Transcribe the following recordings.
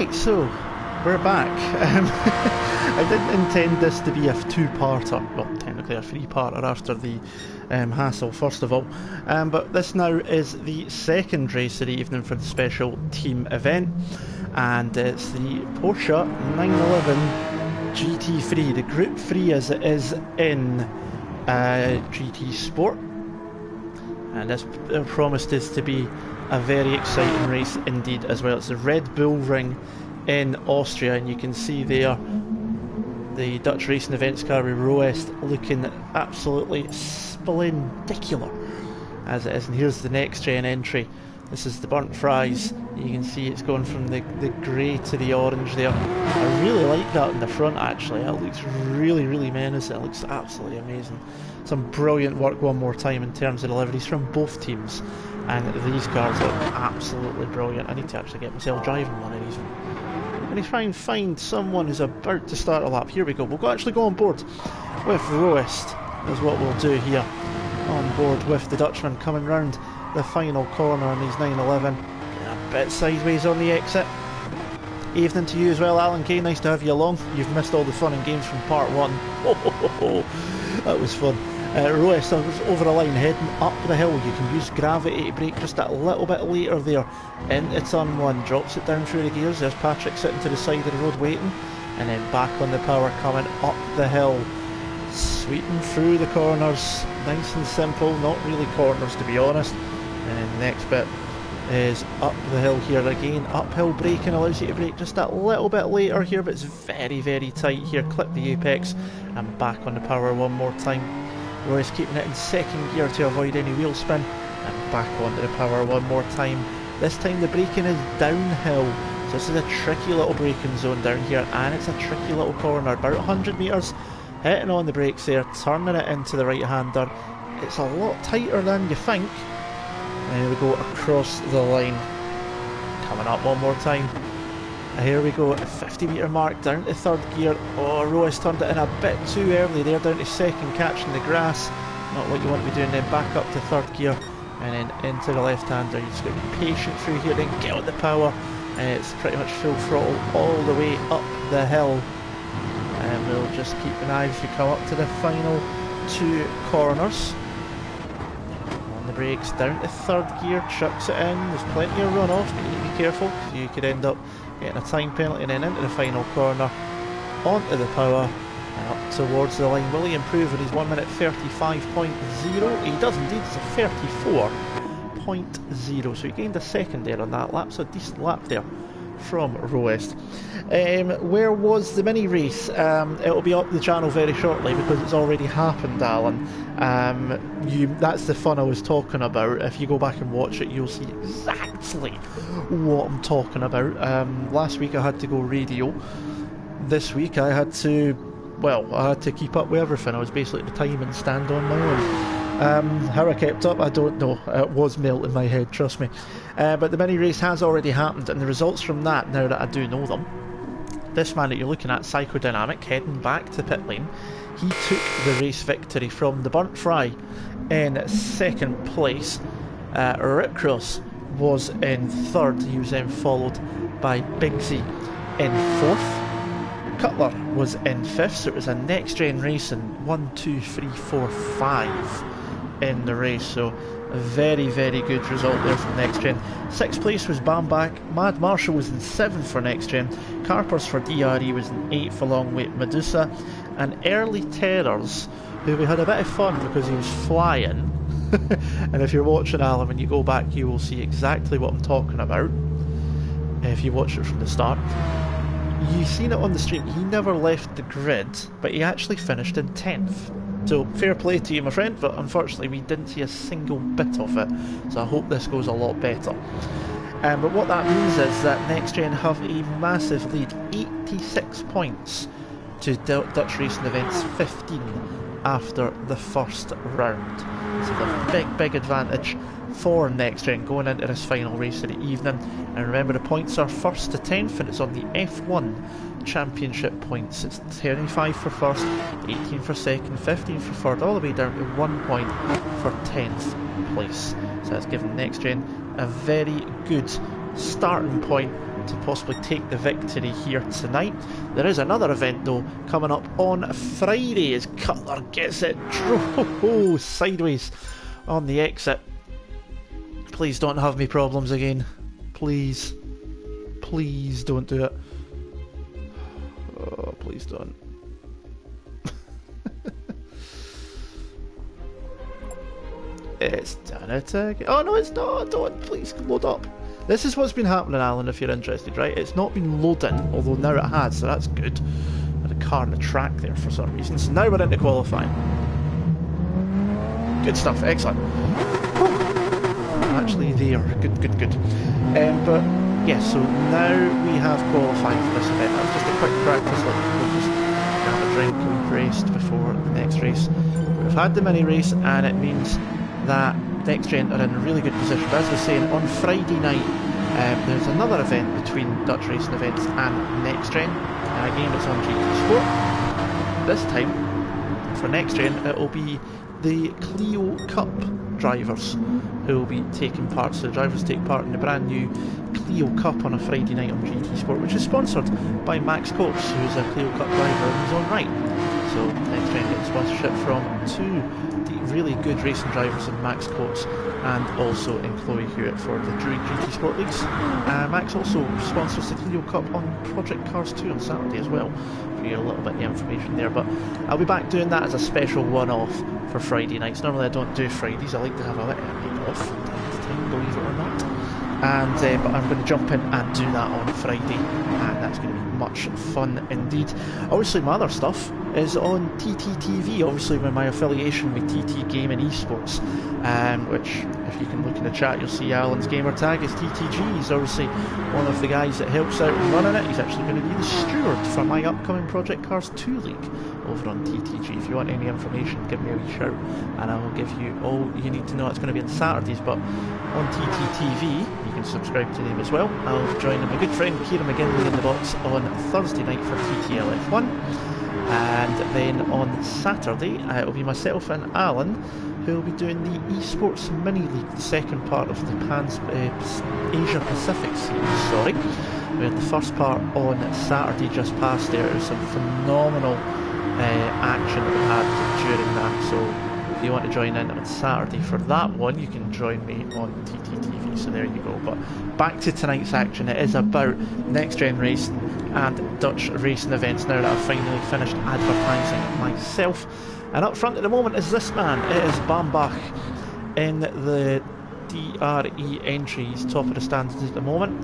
Right, so we're back. I didn't intend this to be a two-parter, well, technically a three-parter after the hassle, first of all. But this now is the second race of the evening for the special team event, and it's the Porsche 911 GT3, the Group 3 as it is in GT Sport. And this promised is to be a very exciting race indeed as well. It's the Red Bull Ring in Austria, and you can see there the Dutch racing events car with Roest looking absolutely splendicular as it is. And here's the next gen entry. This is the burnt fries. You can see it's gone from the grey to the orange there. I really like that in the front actually. It looks really menacing. It looks absolutely amazing. Some brilliant work one more time in terms of deliveries from both teams, and these cars are absolutely brilliant. I need to actually get myself driving one of these. I'm going to try and find someone who's about to start a lap. Here we go. We'll actually go on board with Roest is what we'll do here. On board with the Dutchman coming round the final corner on these 911. A bit sideways on the exit. Evening to you as well, Alan Kay. Nice to have you along. You've missed all the fun and games from part one. That was fun. Roest was over the line heading up the hill. You can use gravity to brake just a little bit later there into turn one. Drops it down through the gears. There's Patrick sitting to the side of the road waiting, and then back on the power coming up the hill. Sweeping through the corners. Nice and simple. Not really corners to be honest. And then the next bit is up the hill here again. Uphill braking allows you to brake just a little bit later here, but it's very tight here. Clip the apex and back on the power one more time. Roy's keeping it in second gear to avoid any wheel spin, and back onto the power one more time. This time the braking is downhill, so this is a tricky little braking zone down here, and it's a tricky little corner, about 100 metres. Hitting on the brakes there, turning it into the right hander. It's a lot tighter than you think. There we go, across the line. Coming up one more time. Here we go, at the 50 metre mark, down to third gear. Oh, Roy's turned it in a bit too early there, down to second, catching the grass. Not what you want to be doing. Then back up to third gear, and then into the left-hander. You just got to be patient through here, then get on the power. And it's pretty much full throttle all the way up the hill. And we'll just keep an eye as we come up to the final two corners. On the brakes, down to third gear, chucks it in. There's plenty of runoff, but you need to be careful, because you could end up getting a time penalty. And then into the final corner, onto the power, and up towards the line. Will he improve in his 1 minute 35.0? He does indeed. It's a 34.0, so he gained a second there on that lap, so a decent lap there from Roest. Where was the mini race? It'll be up the channel very shortly because it's already happened, Alan. That's the fun I was talking about. If you go back and watch it, you'll see exactly what I'm talking about. Last week I had to go radio. This week I had to keep up with everything. I was basically at the time and stand on my own. How I kept up, I don't know. It was melting my head, trust me. But the mini race has already happened, and the results from that, now that I do know them. This man that you're looking at, Psychodynamic, heading back to pit lane. He took the race victory from the Burnt Fry in second place. Ripcross was in third. He was then followed by Bigsy in fourth. Cutler was in fifth, so it was a next gen racing 1, 2, 3, 4, 5 in the race, so a very good result there from next gen. Sixth place was Bambach. Mad Marshall was in seventh for next gen. Carpers for DRE was in eighth along with Medusa, and Early Terrors, who we had a bit of fun because he was flying. And if you're watching, Alan, when you go back you will see exactly what I'm talking about if you watch it from the start. You've seen it on the stream, he never left the grid, but he actually finished in 10th. So fair play to you, my friend, but unfortunately we didn't see a single bit of it, so I hope this goes a lot better. But what that means is that Next Gen have a massive lead, 86 points to Dutch Racing Events 15 after the first round. So a big advantage for Next Gen going into this final race of the evening. And remember, the points are 1st to 10th, and it's on the F1 Championship points. It's 25 for first, 18 for second, 15 for third, all the way down to 1 point for 10th place. So that's given Next Gen a very good starting point to possibly take the victory here tonight. There is another event though coming up on Friday as Cutler gets it sideways on the exit. Please don't have me problems again. Please. Please don't do it. Oh, please don't. It's done it again. Oh no, it's not. Don't. Please load up. This is what's been happening, Alan, if you're interested, right? It's not been loading, although now it has, so that's good. I had a car on the track there for some reason. So now we're into qualifying. Good stuff. Excellent. Actually there. Good. But yeah, so now we have qualifying for this event. That was just a quick practice, like we'll just have a drink. We've raced before the next race. We've had the mini race, and it means that NXTGEN are in a really good position. But as I was saying, on Friday night there's another event between Dutch Racing Events and NXTGEN. Again, it's on GT Sport. This time, for NXTGEN, it will be the Clio Cup drivers who will be taking part. So the drivers take part in the brand new Clio Cup on a Friday night on GT Sport, which is sponsored by Max Coates, who's a Clio Cup driver in his own right. So NXTGEN gets sponsorship from two really good racing drivers in Max Coates and also in Chloe Hewitt for the Drury GT Sport Leagues. Max also sponsors the Clio Cup on Project Cars 2 on Saturday as well. For you a little bit of information there, but I'll be back doing that as a special one-off for Friday nights. Normally I don't do Fridays, I like to have a bit of a night off from time to time, believe it or not. And but I'm going to jump in and do that on Friday, and that's going to be much fun indeed. Obviously my other stuff is on TTTV, obviously with my affiliation with TT Gaming Esports, which if you can look in the chat you'll see Alan's gamer tag is TTG. He's obviously one of the guys that helps out in running it. He's actually going to be the steward for my upcoming Project Cars 2 League over on TTG. If you want any information, give me a wee shout and I will give you all you need to know. It's going to be on Saturdays, but on TTTV you can subscribe to them as well. I'll join my good friend Kieran McGinley in the box on Thursday night for TTLF1, and then on Saturday it will be myself and Alan who will be doing the Esports Mini League, the second part of the Asia Pacific series. Sorry, we had the first part on Saturday just past there. It was some phenomenal action that we had during that, so if you want to join in on Saturday for that one, you can join me on TTTV, so there you go. But back to tonight's action. It is about NXTGEN racing and Dutch racing events now that I've finally finished advertising myself. And up front at the moment is this man. It is Bambach in the DRE entry. He's top of the standings at the moment.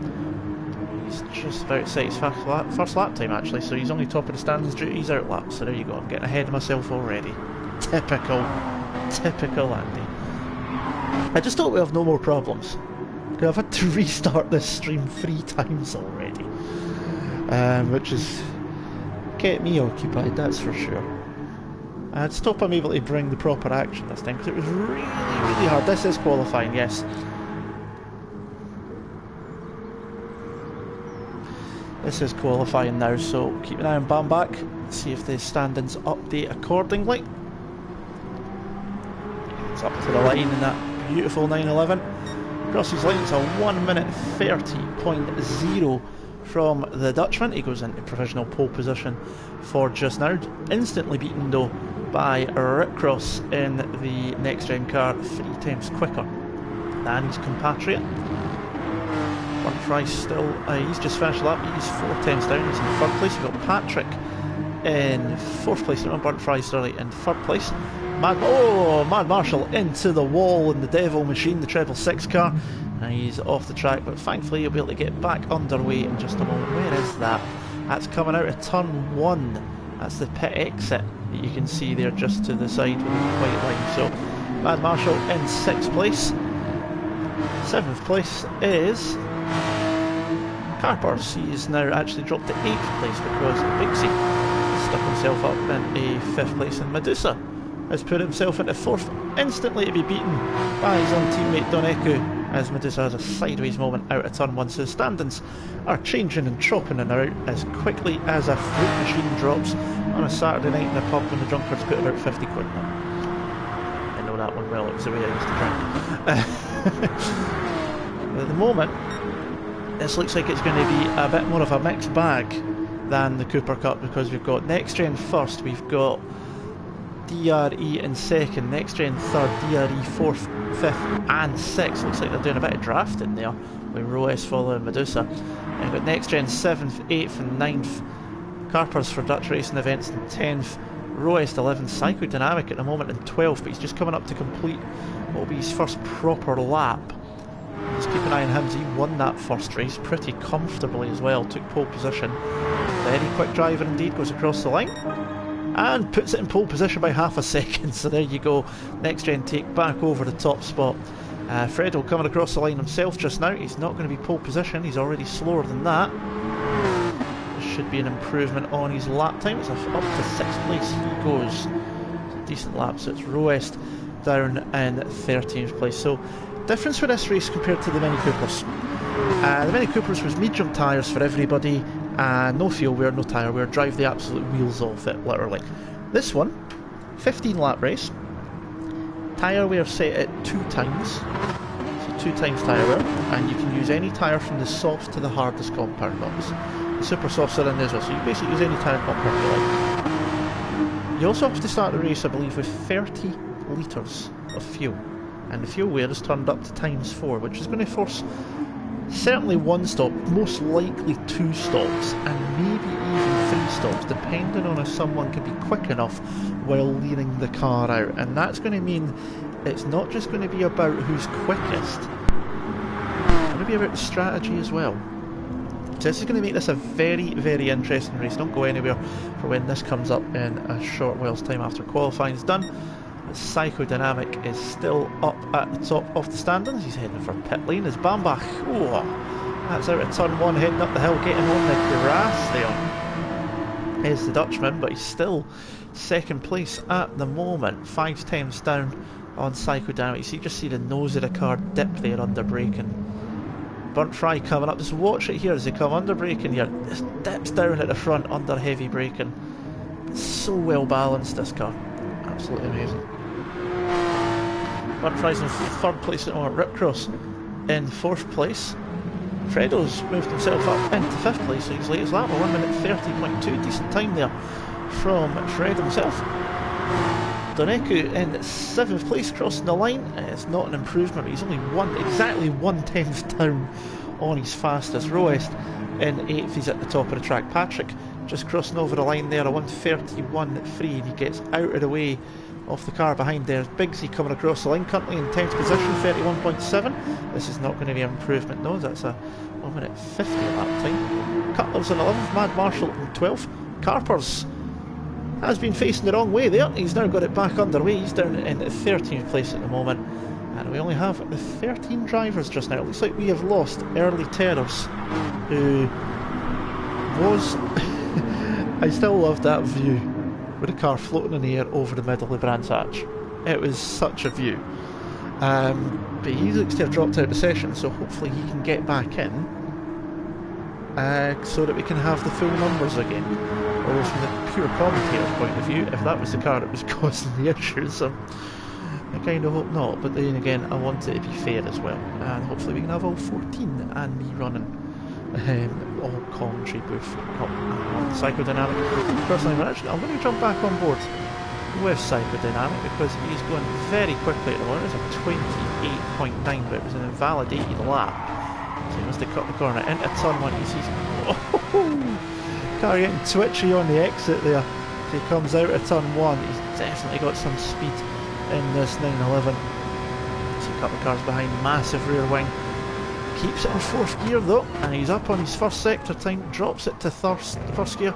He's just about to set his first lap time actually, so he's only top of the standings due to his out lap. So there you go, I'm getting ahead of myself already. Typical Andy. I just hope we have no more problems, because I've had to restart this stream 3 times already, which is kept me occupied, that's for sure. I'd stop I'm able to bring the proper action this time, because it was really hard. This is qualifying, yes. This is qualifying now, so keep an eye on Bambach, see if the standings update accordingly. It's up to the line in that beautiful 911. Crosses line, it's a 1 minute 30.0 from the Dutchman. He goes into provisional pole position for just now. Instantly beaten though by Rick Cross in the NXTGEN car, 3 times quicker than his compatriot. Burnt Fry still, he's just finished lap, he's 4 times down, he's in 3rd place. We've got Patrick in 4th place, Burnt Fry still in 3rd place. Mad Marshall into the wall in the Devil Machine, the 666 car, and he's off the track, but thankfully he'll be able to get back underway in just a moment. Where is that? That's coming out of turn 1. That's the pit exit that you can see there just to the side with the white line. So Mad Marshall in 6th place. 7th place is Carpers. He is now actually dropped to 8th place because Bigsy stuck himself up in a 5th place, and Medusa has put himself into 4th, instantly to be beaten by his own teammate Doneku, as Medusa has a sideways moment out of turn 1. So the standings are changing and chopping in and out as quickly as a fruit machine drops on a Saturday night in a pub when the drunkards put about 50 quid in it. I know that one well, it was the way I used to drink. At the moment, this looks like it's going to be a bit more of a mixed bag than the Cooper Cup, because we've got NXTGEN first, we've got DRE in second, NXTGEN third, DRE fourth, fifth and sixth. Looks like they're doing a bit of drafting there with Roes following Medusa. And we've got NXTGEN 7th, 8th and 9th, Carpers for Dutch Racing Events in 10th, Roes 11th, Psychodynamic at the moment in 12th, but he's just coming up to complete what will be his first proper lap. Just keep an eye on him, as he won that first race pretty comfortably as well, took pole position. Very quick driver indeed, goes across the line and puts it in pole position by half a second, so there you go. NXTGEN take back over the top spot. Fredo coming across the line himself just now, he's not going to be pole position, he's already slower than that. This should be an improvement on his lap time, it's up to 6th place he goes. It's a decent lap, so it's Roest down in 13th place. So difference with this race compared to the Mini Coopers. The Mini Coopers was medium tyres for everybody, no fuel wear, no tyre wear, drive the absolute wheels off it, literally. This one, 15 lap race, tyre wear set at 2 times, so 2 times tyre wear, and you can use any tyre from the soft to the hardest compound box. The super softs are in there as well, so you basically use any tyre compound you like. You also have to start the race, I believe, with 30 litres of fuel, and the fuel wear is turned up to ×4, which is going to force certainly 1 stop, most likely 2 stops, and maybe even 3 stops, depending on if someone can be quick enough while leaning the car out. And that's going to mean it's not just going to be about who's quickest, it's going to be about the strategy as well. So this is going to make this a very, very interesting race. Don't go anywhere for when this comes up in a short while's time after qualifying is done. Psychodynamic is still up at the top of the standings. He's heading for pit lane as Bambach, that's out of turn 1, heading up the hill, getting on the grass there. Is the Dutchman, but he's still 2nd place at the moment, 5 tenths down on Psychodynamic. You just see the nose of the car dip there under braking. Burnt Fry coming up, just watch it here as they come under braking here, just dips down at the front under heavy braking. It's so well balanced, this car, absolutely amazing. Burnt Fry's in 3rd place at the moment, Ripcross in 4th place. Fredo's moved himself up into 5th place, so his latest lap, 1 minute 30.2, decent time there from Fred himself. Doneku in 7th place, crossing the line. It's not an improvement, but he's only exactly 1/10 down on his fastest. Roest in 8th, he's at the top of the track. Patrick just crossing over the line there, a 1:31.3, and he gets out of the way of the car behind there. Bigsy coming across the line, currently in 10th position, 31.7. This is not going to be an improvement, no, that's a 1 minute 50 lap time. Cutler's in 11th, Mad Marshall in 12th. Carpers has been facing the wrong way there, he's now got it back underway, he's down in 13th place at the moment. And we only have 13 drivers just now. It looks like we have lost Early Terrace, who was... I still love that view with the car floating in the air over the middle of Brands Hatch. It was such a view. But he looks to have dropped out of the session, so hopefully he can get back in so that we can have the full numbers again. Although from the pure commentator's point of view, if that was the car that was causing the issues, I kind of hope not. But then again, I want it to be fair as well, and hopefully we can have all 14 and me running all commentary booth on Psychodynamic. Personally, actually, I'm going to jump back on board with Psychodynamic because he's going very quickly at the moment. It's a 28.9, but it was an invalidated lap, so he must have cut the corner into turn 1. He sees car getting twitchy on the exit there. As he comes out of turn 1, he's definitely got some speed in this 911. So a couple of cars behind, massive rear wing. Keeps it in 4th gear though, and he's up on his 1st sector time, drops it to 1st gear,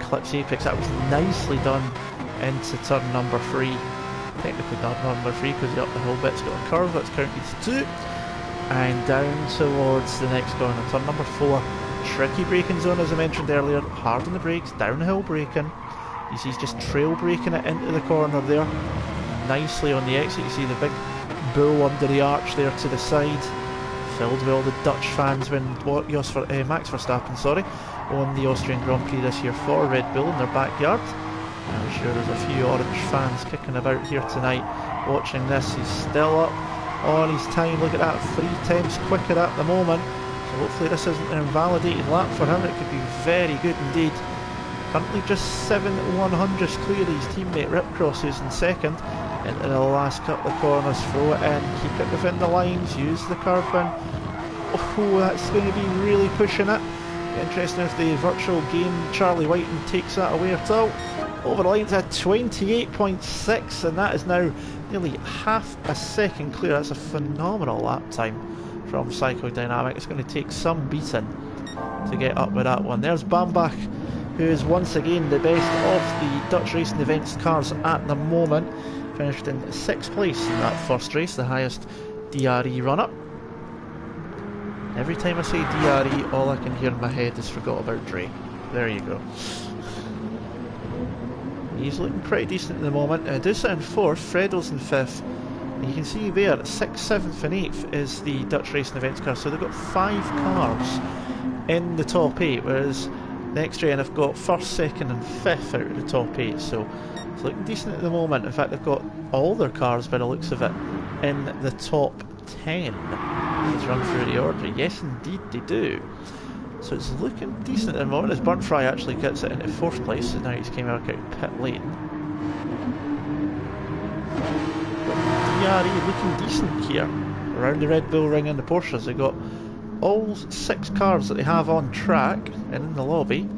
clips apex. That was nicely done into turn number 3. Technically not number 3 because he up the hill bit's got a curve, that's counted as 2. And down towards the next corner, turn number 4. Tricky braking zone as I mentioned earlier, hard on the brakes, downhill braking. He's just trail braking it into the corner there. Nicely on the exit, you see the big bull under the arch there to the side. Filled with all the Dutch fans when Max Verstappen, won the Austrian Grand Prix this year for Red Bull in their backyard. I'm sure there's a few orange fans kicking about here tonight watching this. He's still up on his time, look at that, 3 tenths quicker at the moment. So hopefully this isn't an invalidated lap for him. It could be very good indeed. Currently just 7/100ths clear his teammate Ripcross, who's in second. Into the last couple of corners, throw it in, keep it within the lines, use the curb in. Oh, that's going to be really pushing it. Interesting if the virtual game Charlie Whiting takes that away at all. Over the lines at 28.6, and that is now nearly half a second clear. That's a phenomenal lap time from Psychodynamic. It's going to take some beating to get up with that one. There's Bambach, who is once again the best of the Dutch Racing Events cars at the moment. Finished in 6th place in that first race, the highest DRE run-up. Every time I say DRE, all I can hear in my head is forgot about Dre. There you go. He's looking pretty decent at the moment. Dusa in 4th, Fredo's in 5th. And you can see there, 6th, 7th and 8th is the Dutch Racing Events car. So they've got 5 cars in the top 8, whereas NXTGEN have got 1st, 2nd and 5th out of the top 8. So it's looking decent at the moment. In fact, they've got all their cars, by the looks of it, in the top 10. Let's run through the order. Yes, indeed they do. So it's looking decent at the moment as Burnt Fry actually gets it into 4th place, so now he's came out of pit lane. DRE looking decent here. Around the Red Bull Ring and the Porsches, they've got all 6 cars that they have on track and in the lobby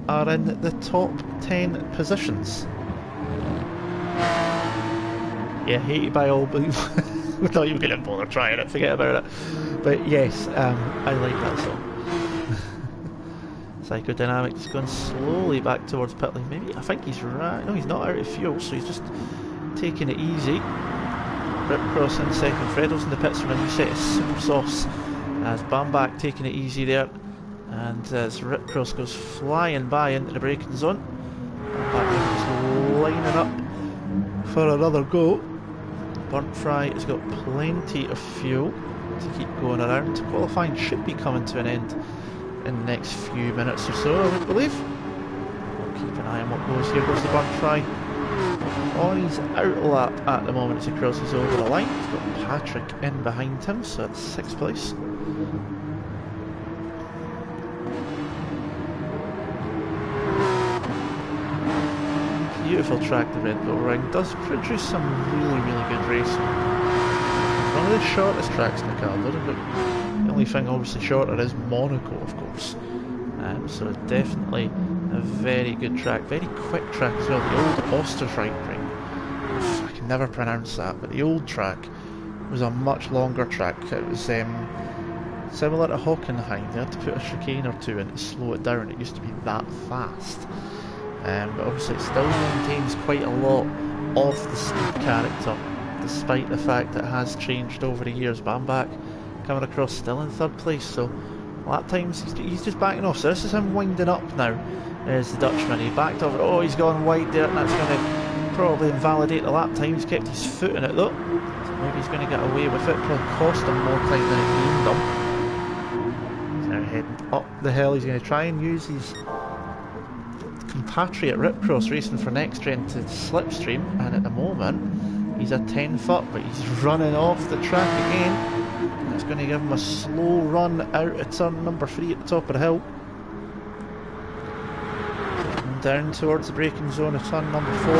are in the top 10 positions. Yeah, hated by all, but we're not even going to bother trying it, forget about it. But yes, I like that song. Psychodynamic is going slowly back towards pit lane. Maybe, I think he's right. No, he's not out of fuel, so he's just taking it easy. Ripcross in second. Fredo's in the pits for a new set of super sauce. As Bambach taking it easy there. And as Ripcross goes flying by into the braking zone. Bambach is lining up for another go. Burnt Fry has got plenty of fuel to keep going around. Qualifying should be coming to an end in the next few minutes or so, I would believe. We'll keep an eye on what goes. Here goes the Burnt Fry on his out lap at the moment as he crosses over the line. He's got Patrick in behind him, so it's 6th place. Beautiful track, the Red Bull Ring. Does produce some really good racing. One of the shortest tracks in the calendar, but the only thing obviously shorter is Monaco, of course. So definitely a very good track, very quick track as well. The old Oosterschijk Ring, I can never pronounce that, but the old track was a much longer track. It was similar to Hockenheim. They had to put a chicane or two in to slow it down. It used to be that fast. But obviously it still maintains quite a lot of the speed character, despite the fact that it has changed over the years. Bambach coming across still in 3rd place, so lap times he's just backing off. So this is him winding up now. There's the Dutchman. He backed off. Oh, he's gone wide there, and that's going to probably invalidate the lap time. He's kept his foot in it though, so maybe he's going to get away with it. Probably cost him more time than it gained him. He's now heading up the hill. He's going to try and use his compatriot Ripcross racing for NXTGEN to slipstream, and at the moment he's a 10 foot, but he's running off the track again. It's going to give him a slow run out of turn number 3 at the top of the hill. And down towards the braking zone of turn number 4.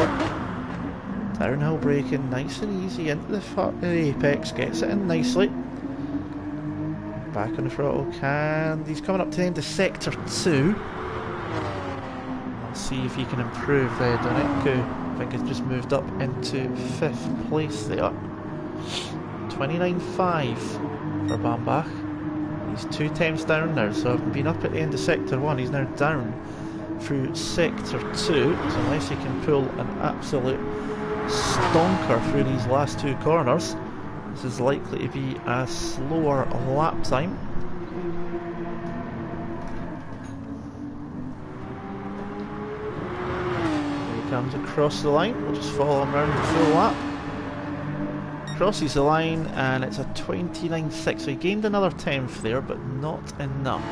Downhill braking, nice and easy into the apex, gets it in nicely. Back on the throttle, and he's coming up to the end of sector 2. See if he can improve there. Doneku, I think, has just moved up into 5th place there. 29.5 for Bambach. He's 2 times down now, so having been up at the end of sector 1, he's now down through sector 2. So unless he can pull an absolute stonker through these last 2 corners, this is likely to be a slower lap time. Comes across the line, we'll just follow him around the full lap. Crosses the line, and it's a 29.6, so he gained another 10th there, but not enough.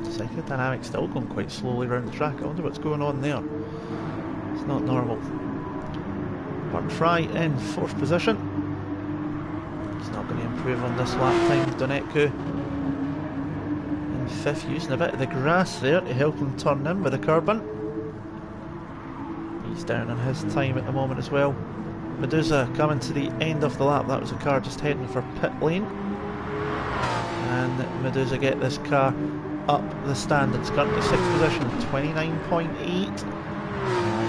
Psychodynamic still going quite slowly around the track. I wonder what's going on there. It's not normal. Burnt Fry in 4th position. He's not going to improve on this lap time, Donetku. In 5th, using a bit of the grass there to help him turn in with the carbon. He's down on his time at the moment as well. Medusa coming to the end of the lap. That was a car just heading for pit lane. And Medusa get this car up the standards. Currently 6th position, 29.8.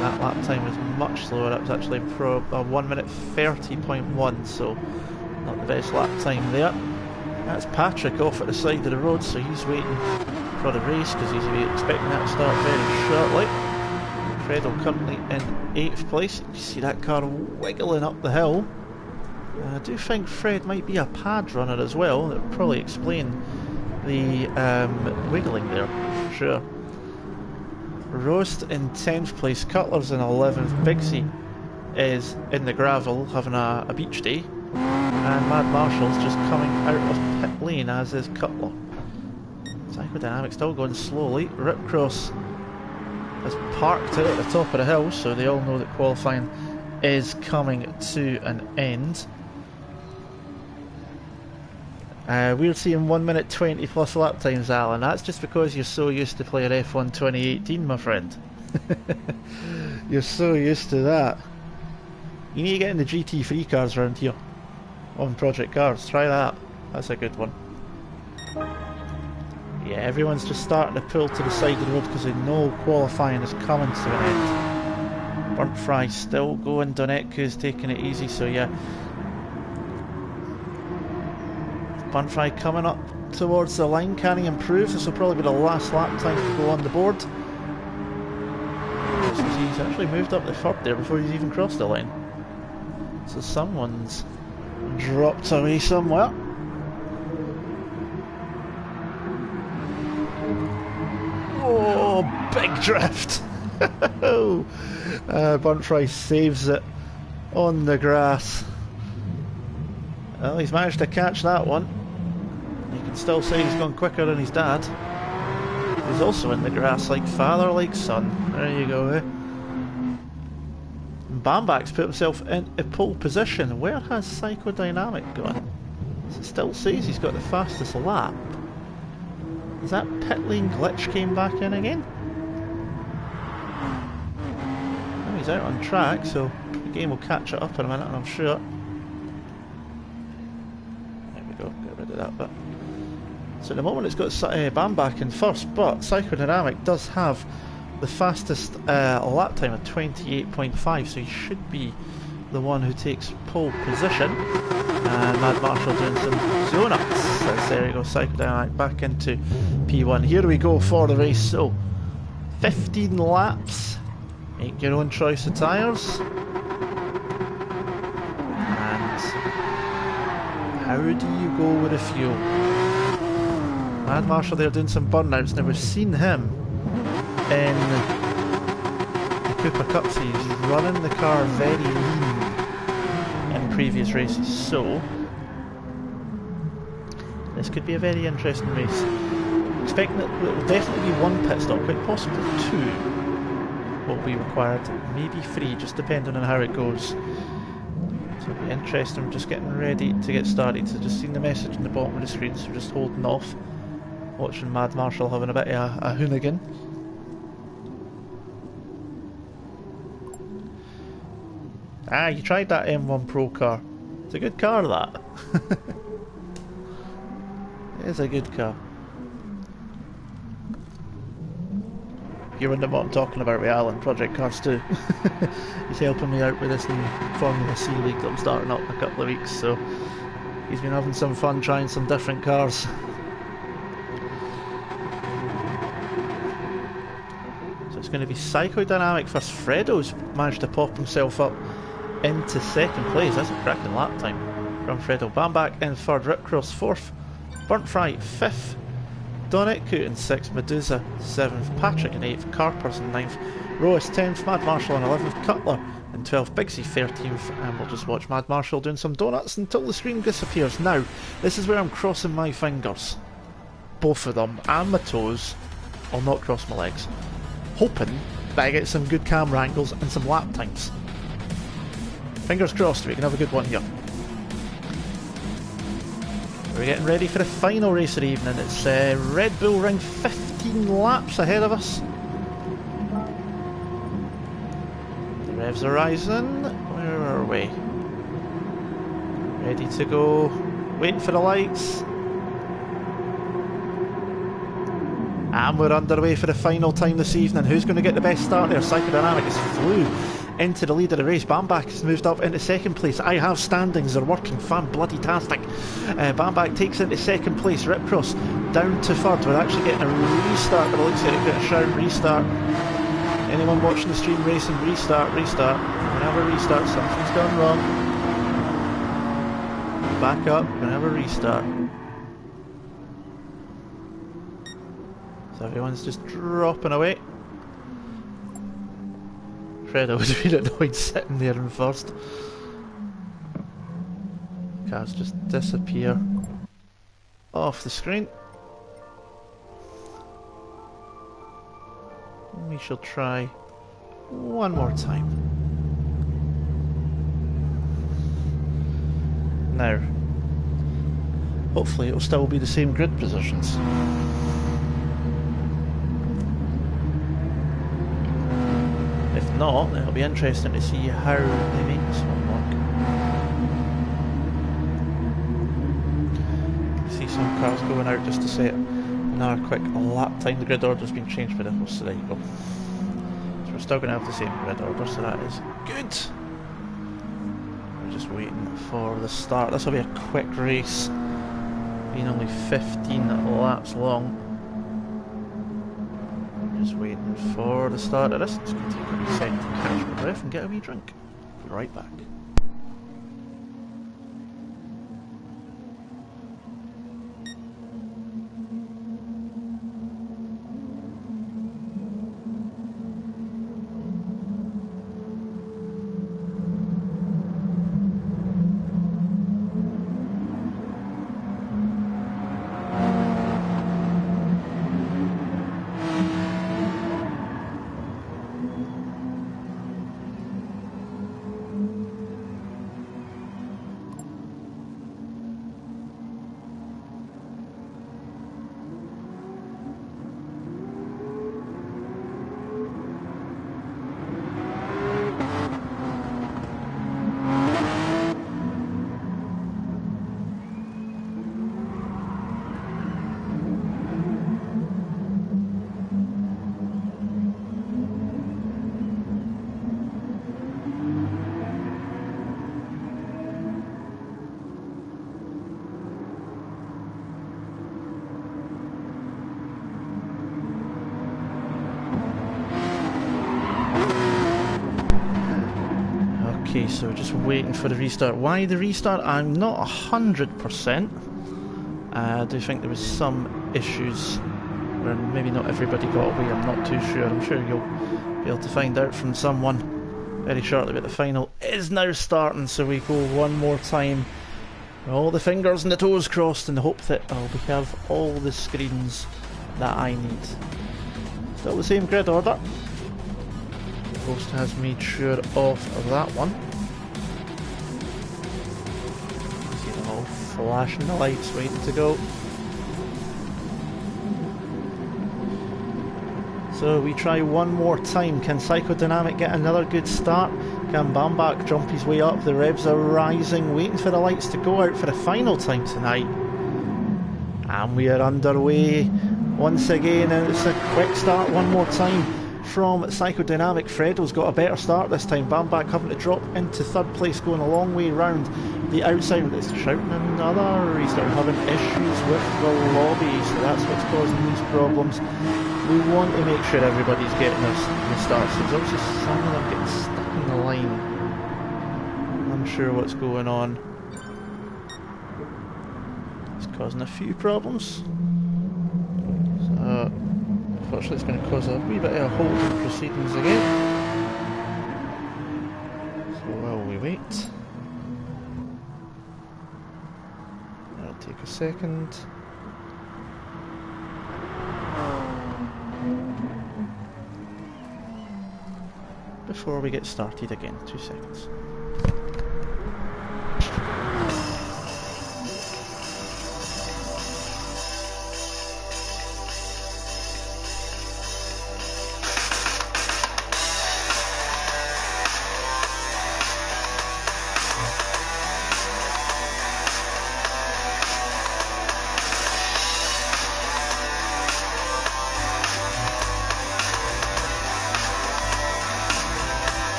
That lap time was much slower. That was actually 1 minute 30.1, so not the best lap time there. That's Patrick off at the side of the road, so he's waiting for the race because he's expecting that to start very shortly. Fredo currently in 8th place. You see that car wiggling up the hill. I do think Fred might be a pad runner as well. That would probably explain the wiggling there, for sure. Roast in 10th place, Cutler's in 11th, Bigsy is in the gravel having a beach day, and Mad Marshall's just coming out of pit lane, as is Cutler. Psychodynamic still going slowly. Ripcross has parked out at the top of the hill, so they all know that qualifying is coming to an end. We're seeing 1 minute 20 plus lap times, Alan. That's just because you're so used to playing F1 2018, my friend. You're so used to that. You need to get in the GT3 cars around here on Project Cars. Try that. That's a good one. Yeah, everyone's just starting to pull to the side of the road because they know qualifying is coming to an end. Burnt Fry still going. Donetku's taking it easy, so yeah. Burnt Fry coming up towards the line. Can he improve? This will probably be the last lap time to go on the board. He's actually moved up the 3rd there before he's even crossed the line. So someone's dropped away somewhere. Oh, big drift! Burnt Fry saves it on the grass. Well, he's managed to catch that one. You can still say he's gone quicker than his dad. He's also in the grass like father, like son. There you go, eh? Bambak's put himself in a pole position. Where has Psychodynamic gone? It still says he's got the fastest lap. Is that pit lane glitch came back in again? Oh, he's out on track, so the game will catch it up in a minute, I'm sure. There we go, get rid of that bit. So at the moment it's got Bambak in 1st, but Psychodynamic does have the fastest lap time at 28.5, so he should be the one who takes pole position. And Mad Marshall doing some donuts. There you go, Psychodynamic back into P1. Here we go for the race. So 15 laps, make your own choice of tyres. And how do you go with the fuel? Mad Marshall there doing some burnouts. Now we've seen him in the Cooper Cup series running the car very lean in previous races, so this could be a very interesting race. Expecting that there will definitely be 1 pit stop, quite possibly 2 will be required, maybe 3, just depending on how it goes. So it'll be interesting. We're just getting ready to get started. So just seen the message in the bottom of the screen, so we're just holding off, watching Mad Marshall having a bit of a hoonigan. Ah, you tried that M1 Pro car. It's a good car, that. It is a good car. You're wondering what I'm talking about with Alan, Project Cars 2. He's helping me out with this new Formula C league that I'm starting up in a couple of weeks, so he's been having some fun trying some different cars. So it's going to be Psychodynamic first. Fredo's managed to pop himself up into 2nd place. That's a cracking lap time from Fredo. Bambak in 3rd, Ripcross 4th, Burnt Fry 5th, Donetku in 6th, Medusa 7th, Patrick in 8th, Carpers in 9th, Roas 10th, Mad Marshall in 11th, Cutler in 12th, Bigsy 13th, and we'll just watch Mad Marshall doing some donuts until the screen disappears. Now, this is where I'm crossing my fingers, both of them, and my toes. I'll not cross my legs, hoping that I get some good camera angles and some lap times. Fingers crossed we can have a good one here. We're getting ready for the final race of the evening. It's Red Bull Ring, 15 laps ahead of us. The revs are rising. Where are we? Ready to go. Waiting for the lights. And we're underway for the final time this evening. Who's going to get the best start there? Psychodynamic has flew into the lead of the race. Bambak has moved up into second place. I have standings, they're working fan-bloody-tastic. Bambak takes into second place. Ripcross down to third. We're actually getting a restart, but it looks like we've got a shout restart. Anyone watching the stream racing, restart. Whenever restart, something's gone wrong. Back up, whenever restart. So everyone's just dropping away. Fredo was really annoyed sitting there in first. Cars just disappear off the screen. We shall try one more time. Now, hopefully it'll still be the same grid positions. If not, then it'll be interesting to see how they make this one work. See some cars going out just to set another quick lap time. The grid order's been changed by the host, so there you go. So we're still going to have the same grid order, so that is good. We're just waiting for the start. This will be a quick race, being only 15 laps long. Just waiting for the start of this. It's going to take a wee second to catch my breath and get a wee drink. Be right back. Okay, so we're just waiting for the restart. Why the restart? I'm not 100%. I do think there was some issues where maybe not everybody got away. I'm not too sure. I'm sure you'll be able to find out from someone very shortly, but the final is now starting, so we go one more time. All the fingers and the toes crossed in the hope that I'll have all the screens that I need. Still the same grid order. The host has made sure of that one. See them all flashing the lights, waiting to go. So we try one more time. Can Psychodynamic get another good start? Can Bambak jump his way up? The revs are rising, waiting for the lights to go out for the final time tonight. And we are underway once again, and it's a quick start one more time from Psychodynamic. Fredo's got a better start this time. Bambak having to drop into third place, going a long way round the outside. It's shouting another restart, having issues with the lobby, so that's what's causing these problems. We want to make sure everybody's getting the starts. There's obviously some of them getting stuck in the line. I'm unsure what's going on. It's causing a few problems. So unfortunately it's going to cause a wee bit of a hold in proceedings again. So while we wait, that'll take a second. Before we get started again, 2 seconds.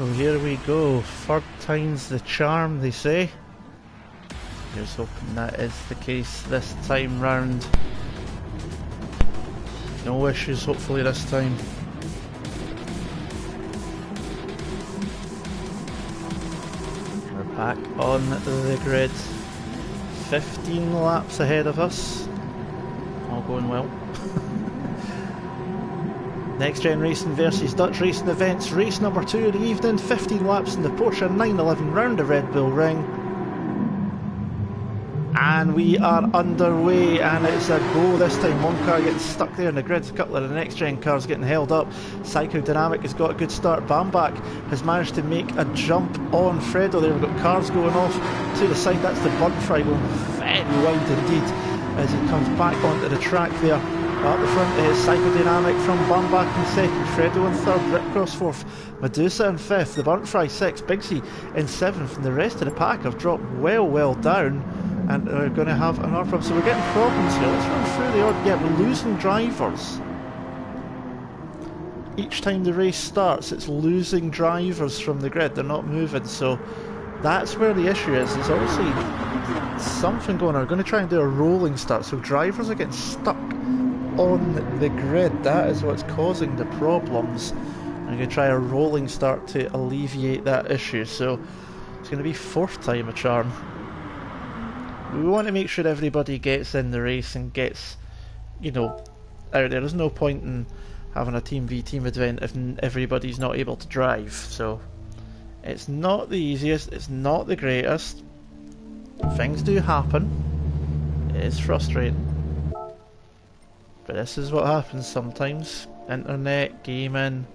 So here we go, third time's the charm, they say. Here's hoping that is the case this time round. No issues hopefully this time. We're back on the grid. 15 laps ahead of us. All going well. Next Gen Racing versus Dutch Racing Events, race number 2 of the evening, 15 laps in the Porsche 911 round the Red Bull Ring. And we are underway, and it's a go this time. One car getting stuck there in the grid, a couple of the Next Gen cars getting held up. Psychodynamic has got a good start. Bamback has managed to make a jump on Fredo there. We've got cars going off to the side. That's the burnt fry going very wide indeed as he comes back onto the track there. At the front is Psychodynamic from Bamback in second, Fredo in third, Ripcross fourth, Medusa in fifth, the Burnt Fry sixth, Bigsy in seventh, and the rest of the pack have dropped well down and are going to have another problem. So we're getting problems here. Let's run through the order. Yeah, we're losing drivers. Each time the race starts, it's losing drivers from the grid. They're not moving, so that's where the issue is. There's obviously something going on. We're going to try and do a rolling start, so drivers are getting stuck on the grid. That is what's causing the problems. I'm going to try a rolling start to alleviate that issue. So it's going to be fourth time a charm. We want to make sure everybody gets in the race and gets, you know, out there. There's no point in having a team v team event if everybody's not able to drive. So it's not the easiest, it's not the greatest. Things do happen. It is frustrating. But this is what happens sometimes. Internet, gaming,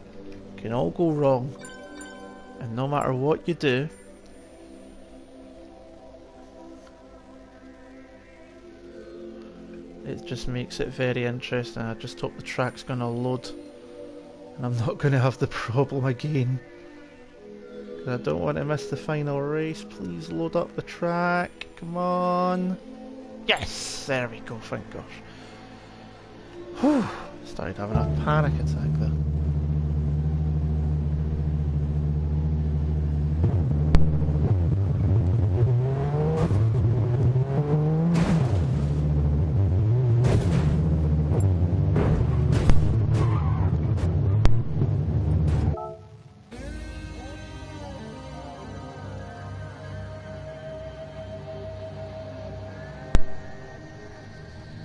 can all go wrong. And no matter what you do, it just makes it very interesting. I just hope the track's going to load and I'm not going to have the problem again. I don't want to miss the final race. Please load up the track. Come on. Yes! There we go, thank gosh. Whew, started having a panic attack there.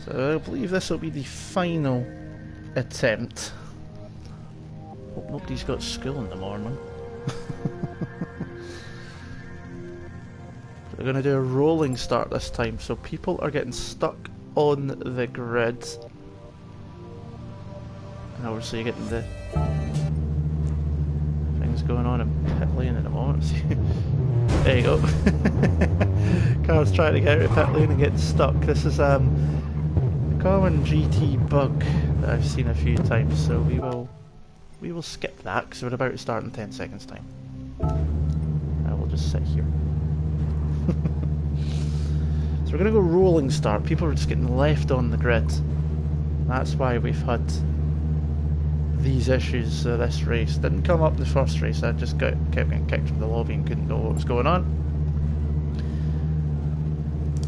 So I believe this will be the final attempt. Hope nobody's got school in the morning. We're going to do a rolling start this time, so people are getting stuck on the grid. And obviously you're getting the things going on in pit lane at the moment. There you go. Cars trying to get out of pit lane and getting stuck. This is common GT bug that I've seen a few times, so we will skip that because we're about to start in 10 seconds time. I will just sit here. So we're going to go rolling start. People are just getting left on the grid. That's why we've had these issues this race. Didn't come up the first race, I just kept getting kicked from the lobby and couldn't know what was going on.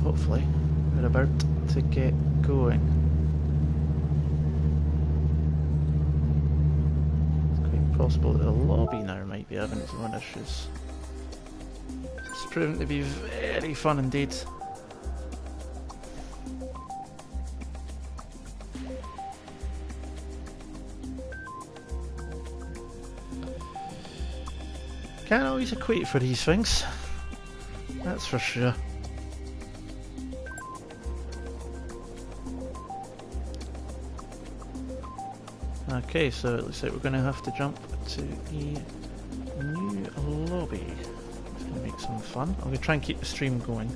Hopefully we're about to get going. It's quite possible that the lobby now might be having its own issues. It's proving to be very fun indeed. Can't always equate for these things, that's for sure. Okay, so it looks like we're going to have to jump to a new lobby. It's going to make some fun. I'm going to try and keep the stream going.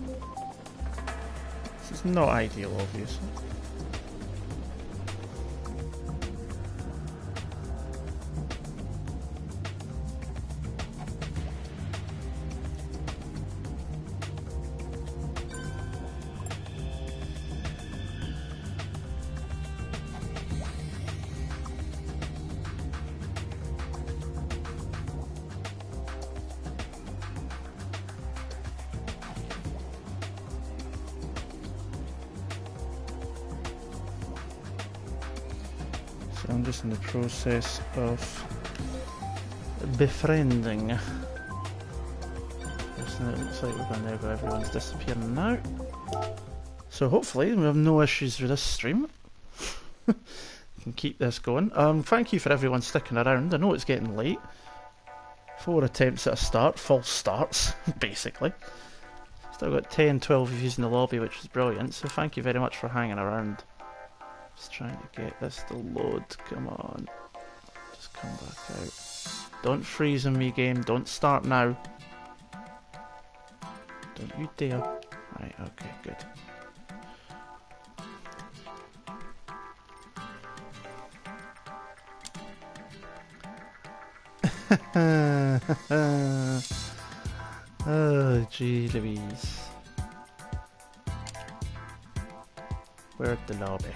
This is not ideal, obviously. I'm just in the process of befriending. It looks like we're going to go, everyone's disappearing now. So hopefully we have no issues with this stream. Can keep this going. Thank you for everyone sticking around. I know it's getting late. 4 attempts at a start, false starts, basically. Still got 10, 12 views in the lobby, which is brilliant, so thank you very much for hanging around. Just trying to get this to load, come on. Just come back out. Don't freeze on me, game, don't start now. Don't you dare. Right, okay, good. Oh, gee Louise. Where's the lobby?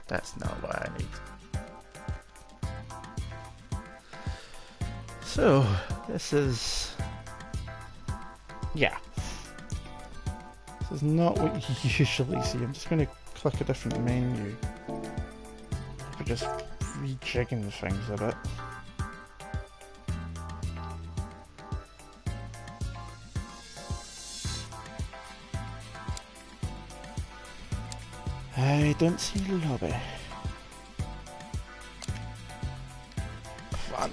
That's not what I need. So, this is... yeah. This is not what you usually see. I'm just going to click a different menu. We're just rejigging things a bit. I don't see the lobby. Fun.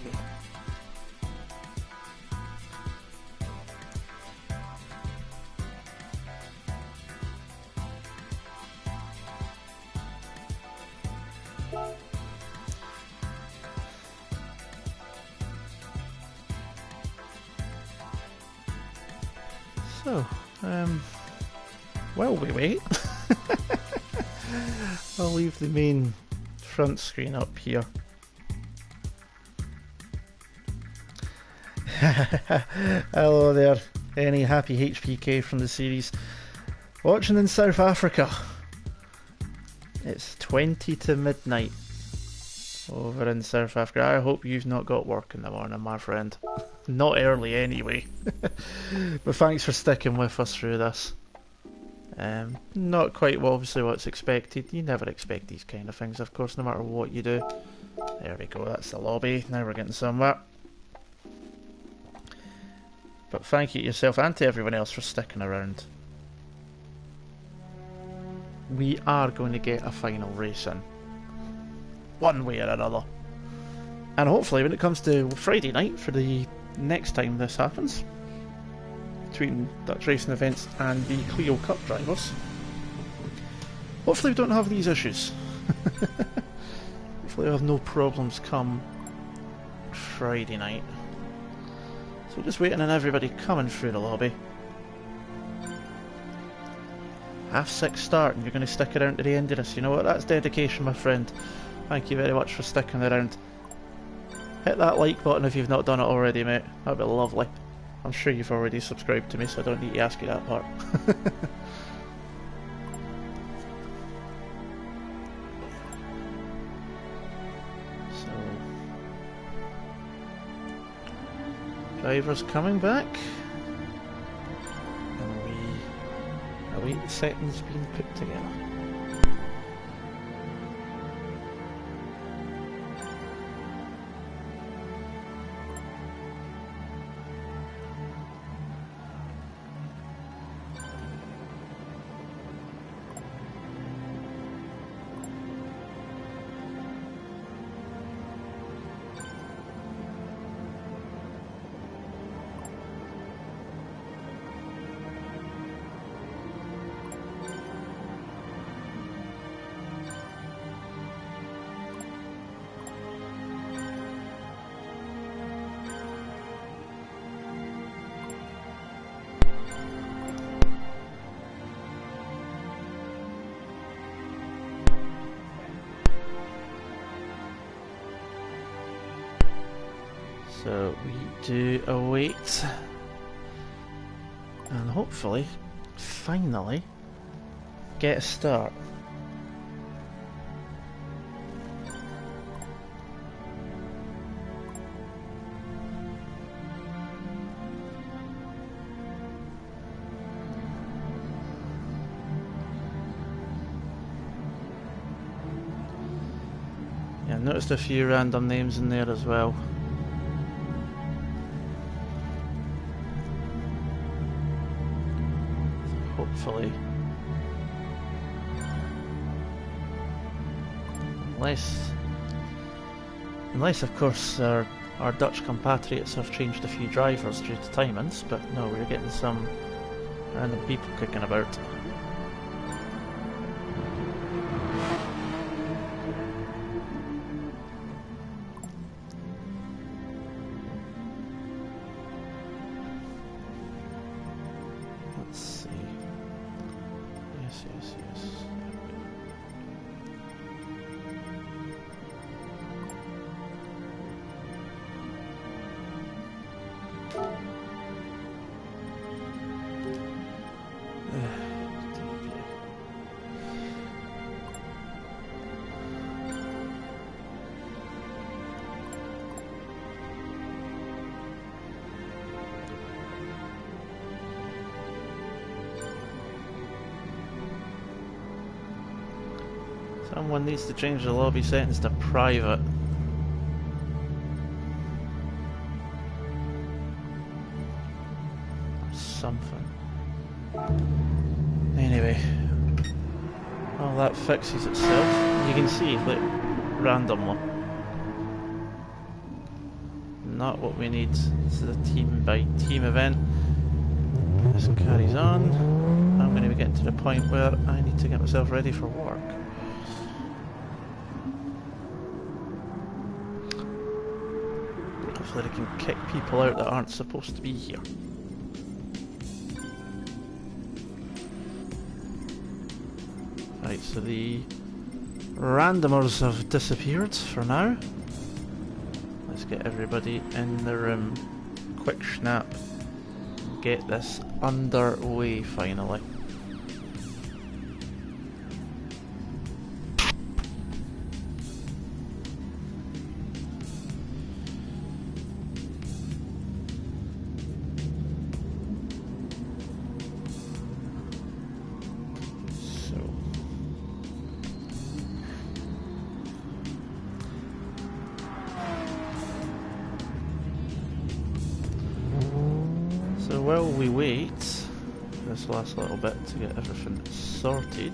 So, while we wait, I'll leave the main front screen up here. Hello there, any happy HPK from the series. Watching in South Africa. It's 20 to midnight over in South Africa. I hope you've not got work in the morning, my friend. Not early anyway. But thanks for sticking with us through this. Not quite obviously what's expected. You never expect these kind of things, of course, no matter what you do. There we go, that's the lobby. Now we're getting somewhere. But thank you to yourself and to everyone else for sticking around. We are going to get a final race in. One way or another. And hopefully when it comes to Friday night for the next time this happens, between Dutch racing events and the Clio Cup drivers, hopefully we don't have these issues. Hopefully we have no problems come Friday night. So just waiting on everybody coming through the lobby. 6:30 start and you're going to stick around to the end of this. You know what, that's dedication, my friend. Thank you very much for sticking around. Hit that like button if you've not done it already, mate. That'd be lovely. I'm sure you've already subscribed to me, so I don't need to ask you that part. So, drivers coming back, and we await the settings being put together. So we do await and hopefully, finally, get a start. Noticed a few random names in there as well. Hopefully. Unless of course our Dutch compatriots have changed a few drivers due to timings, but no, we're getting some random people kicking about. Let's see. Yes. Someone needs to change the lobby settings to private. Something. Anyway, well, that fixes itself. You can see, like, randomly. Not what we need. This is a team by team event. This carries on. I'm going to be getting to the point where I need to get myself ready for work. Hopefully they can kick people out that aren't supposed to be here. Right, so the randomers have disappeared for now. Let's get everybody in the room. Quick snap. Get this underway finally. So while we wait this last little bit to get everything sorted,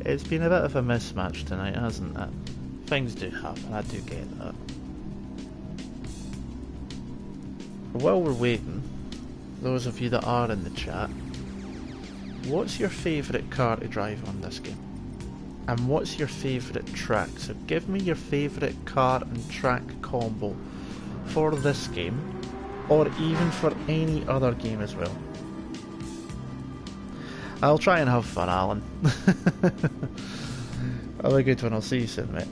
it's been a bit of a mismatch tonight, hasn't it? Things do happen, I do get that. While we're waiting, those of you that are in the chat, what's your favourite car to drive on this game? And what's your favourite track? So give me your favourite car and track combo for this game, or even for any other game as well. I'll try and have fun, Alan. Have a good one, I'll see you soon, mate.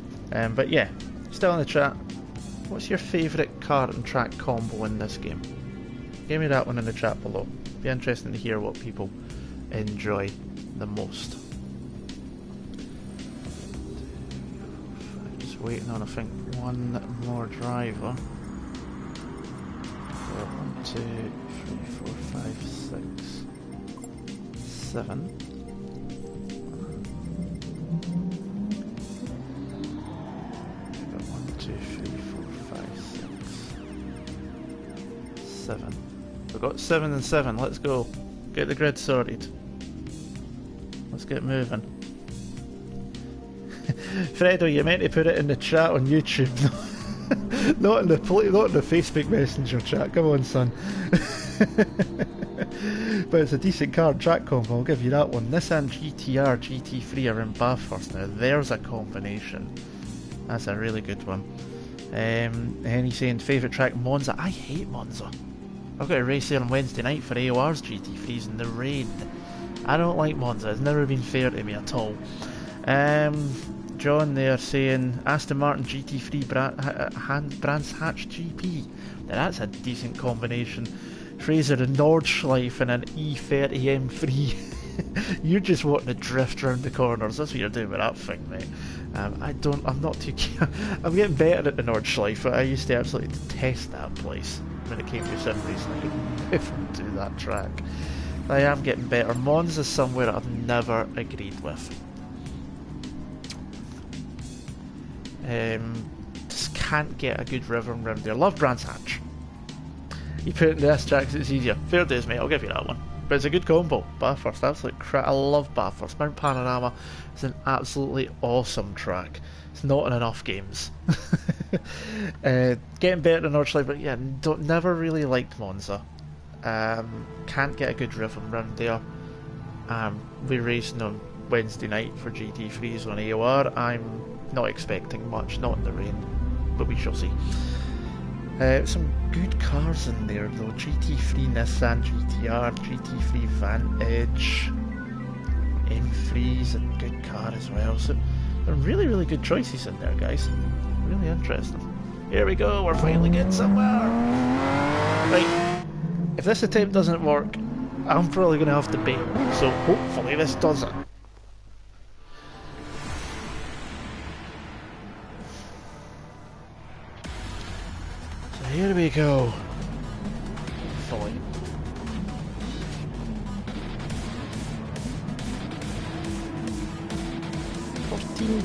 But yeah, still in the chat, what's your favourite car and track combo in this game? Give me that one in the chat below. Be interesting to hear what people enjoy the most. Just waiting on, I think, one more driver. 1, 2, 3, 4, 5, 6, 7. 1, 2, 3, 4, 5, 6, 7. We've got 7 and 7. Let's go. Get the grid sorted. Let's get moving. Fredo, you meant to put it in the chat on YouTube, not in the Facebook Messenger chat. Come on, son. But it's a decent car and track combo, I'll give you that one. Nissan GTR GT3 are in Bathurst now. There's a combination. That's a really good one. Henny saying favourite track Monza. I hate Monza. I've got a race there on Wednesday night for AOR's GT3s in the rain. I don't like Monza, it's never been fair to me at all. John there saying Aston Martin GT3 Brands Hatch GP. Now that's a decent combination. Fraser and Nordschleife and an E30 M3. You're just wanting to drift around the corners, that's what you're doing with that thing, mate. I'm not too keen. I'm getting better at the Nordschleife, but I used to absolutely detest that place. when it came to sim racing. I could never do that track. I am getting better. Monza's somewhere I've never agreed with. Just can't get a good rhythm round there. Love Brands Hatch. You put it into this track because it's easier. Fair dues, mate, I'll give you that one. But it's a good combo. Bathurst, absolute crap. I love Bathurst. Mount Panorama is an absolutely awesome track. It's not in enough games. Getting better than Nordschleife, but yeah, never really liked Monza. Can't get a good rhythm round there. We're racing on Wednesday night for GT3s on AOR. I'm not expecting much, not in the rain, but we shall see. Some good cars in there though. GT3 Nissan GTR, GT3 Vantage, M3's a good car as well. So there are really, really good choices in there, guys. Really interesting. Here we go, we're finally getting somewhere. Right, if this attempt doesn't work, I'm probably going to have to bail. So hopefully this does it. Here we go. Hopefully.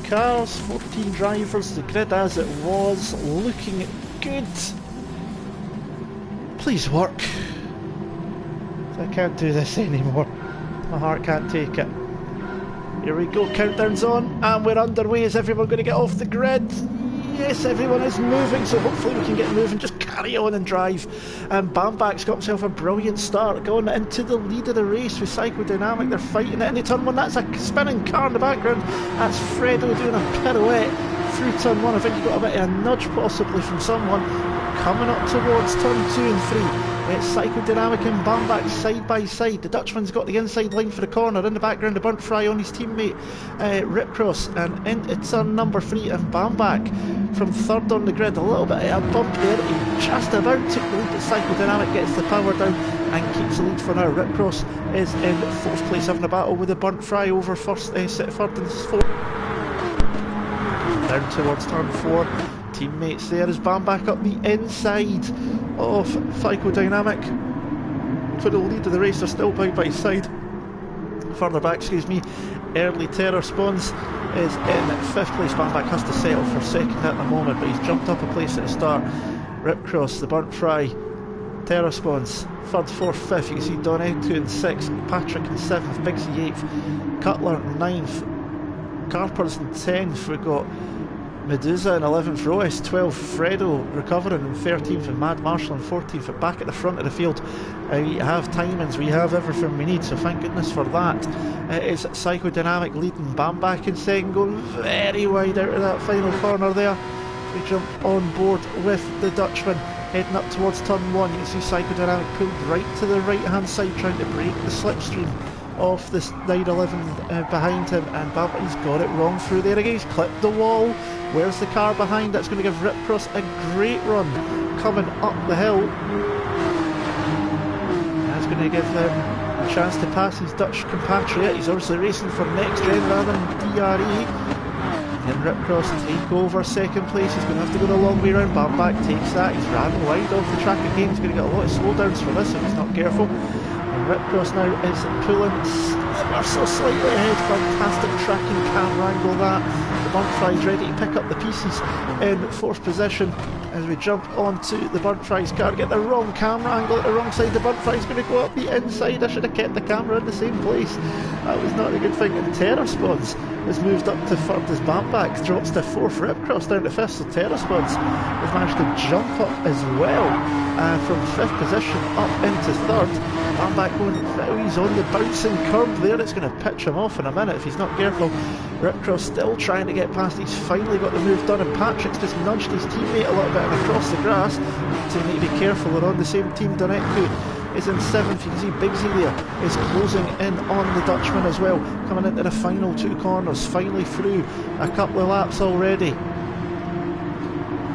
Cars, 14 drivers, the grid as it was, looking good. Please work. I can't do this anymore. My heart can't take it. Here we go, countdown's on, and we're underway. Is everyone going to get off the grid? Yes, everyone is moving, so hopefully we can get moving. Just carry on and drive. Bamback's got himself a brilliant start, going into the lead of the race with Psychodynamic. They're fighting it into turn one. That's a spinning car in the background. That's Fredo doing a pirouette through turn one. I think he got a bit of a nudge possibly from someone. Coming up towards turn 2 and 3. It's Psychodynamic and Bamback side by side. The Dutchman's got the inside line for the corner. In the background, the burnt fry on his teammate Ripcross, and into turn number 3, and Bamback from third on the grid. A little bit of a bump there. He just about took the lead, but Psychodynamic gets the power down and keeps the lead for now. Ripcross is in 4th place, having a battle with the burnt fry over third and 4th. Down towards turn 4. Teammates there as Bamback up the inside of Psychodynamic for the lead of the race. They're still by side. Further back, excuse me, Early Terror Spawns is in 5th place. Bamback has to settle for 2nd at the moment, but he's jumped up a place at the start. Ripcross, the burnt fry, Terror Spawns 3rd, 4th, 5th. You can see Donetu in 6th, Patrick in 7th, Bigsy 8th, Cutler 9th, Carpers in 10th. We've got Medusa in 11th, Roes 12th, Fredo recovering in 13th, and Mad Marshall in 14th. But back at the front of the field, we have timings, we have everything we need, so thank goodness for that. It's Psychodynamic leading, Bamback in 2nd, going very wide out of that final corner there. We jump on board with the Dutchman, heading up towards turn 1. You can see Psychodynamic pulled right to the right hand side, trying to break the slipstream off this 911 behind him, and he's got it wrong through there again. He's clipped the wall. Where's the car behind? That's going to give Ripcross a great run coming up the hill. That's going to give him a chance to pass his Dutch compatriot. He's obviously racing for NXTGEN rather than DRE. And Ripcross take over 2nd place. He's going to have to go the long way round. Bamback takes that. He's ran wide off the track again. He's going to get a lot of slowdowns for this if he's not careful. Ripcross now is pulling ever so slightly ahead. Fantastic tracking camera angle that. The burnt fry's ready to pick up the pieces in 4th position as we jump onto the burnt fry's car. Get the wrong camera angle at the wrong side. The burnt fry's going to go up the inside. I should have kept the camera in the same place. That was not a good thing. And Terror Spawns has moved up to 3rd as Bamback drops to 4th. Ripcross down to 5th, so Terror Spawns has managed to jump up as well from 5th position up into 3rd. Bamback going, oh, he's on the bouncing curb there. It's going to pitch him off in a minute if he's not careful. Ripcross still trying to get past. He's finally got the move done, and Patrick's just nudged his teammate a little bit and across the grass. So you need to be careful. They're on the same team. Donetu is in 7th. You can see Bigsy there is closing in on the Dutchman as well. Coming into the final 2 corners. Finally through a couple of laps already.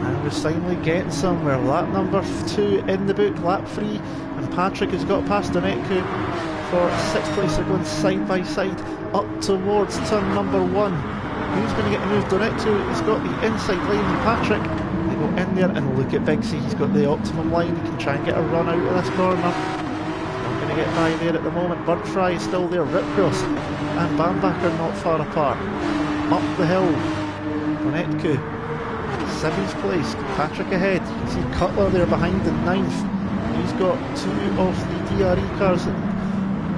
And we're finally getting somewhere. Lap number 2 in the book, lap 3, and Patrick has got past Donetu for 6th place. They're going side by side up towards turn number 1. Who's going to get the move? Donetu has got the inside line, and Patrick go in there and look at Big C. He's got the optimum line. He can try and get a run out of this corner. Not going to get by there at the moment. Burnt Fry is still there. Ripcross and Bamback are not far apart. Up the hill, Donetku, 7th place. Patrick ahead. You can see Cutler there behind in 9th. He's got 2 of the DRE cars,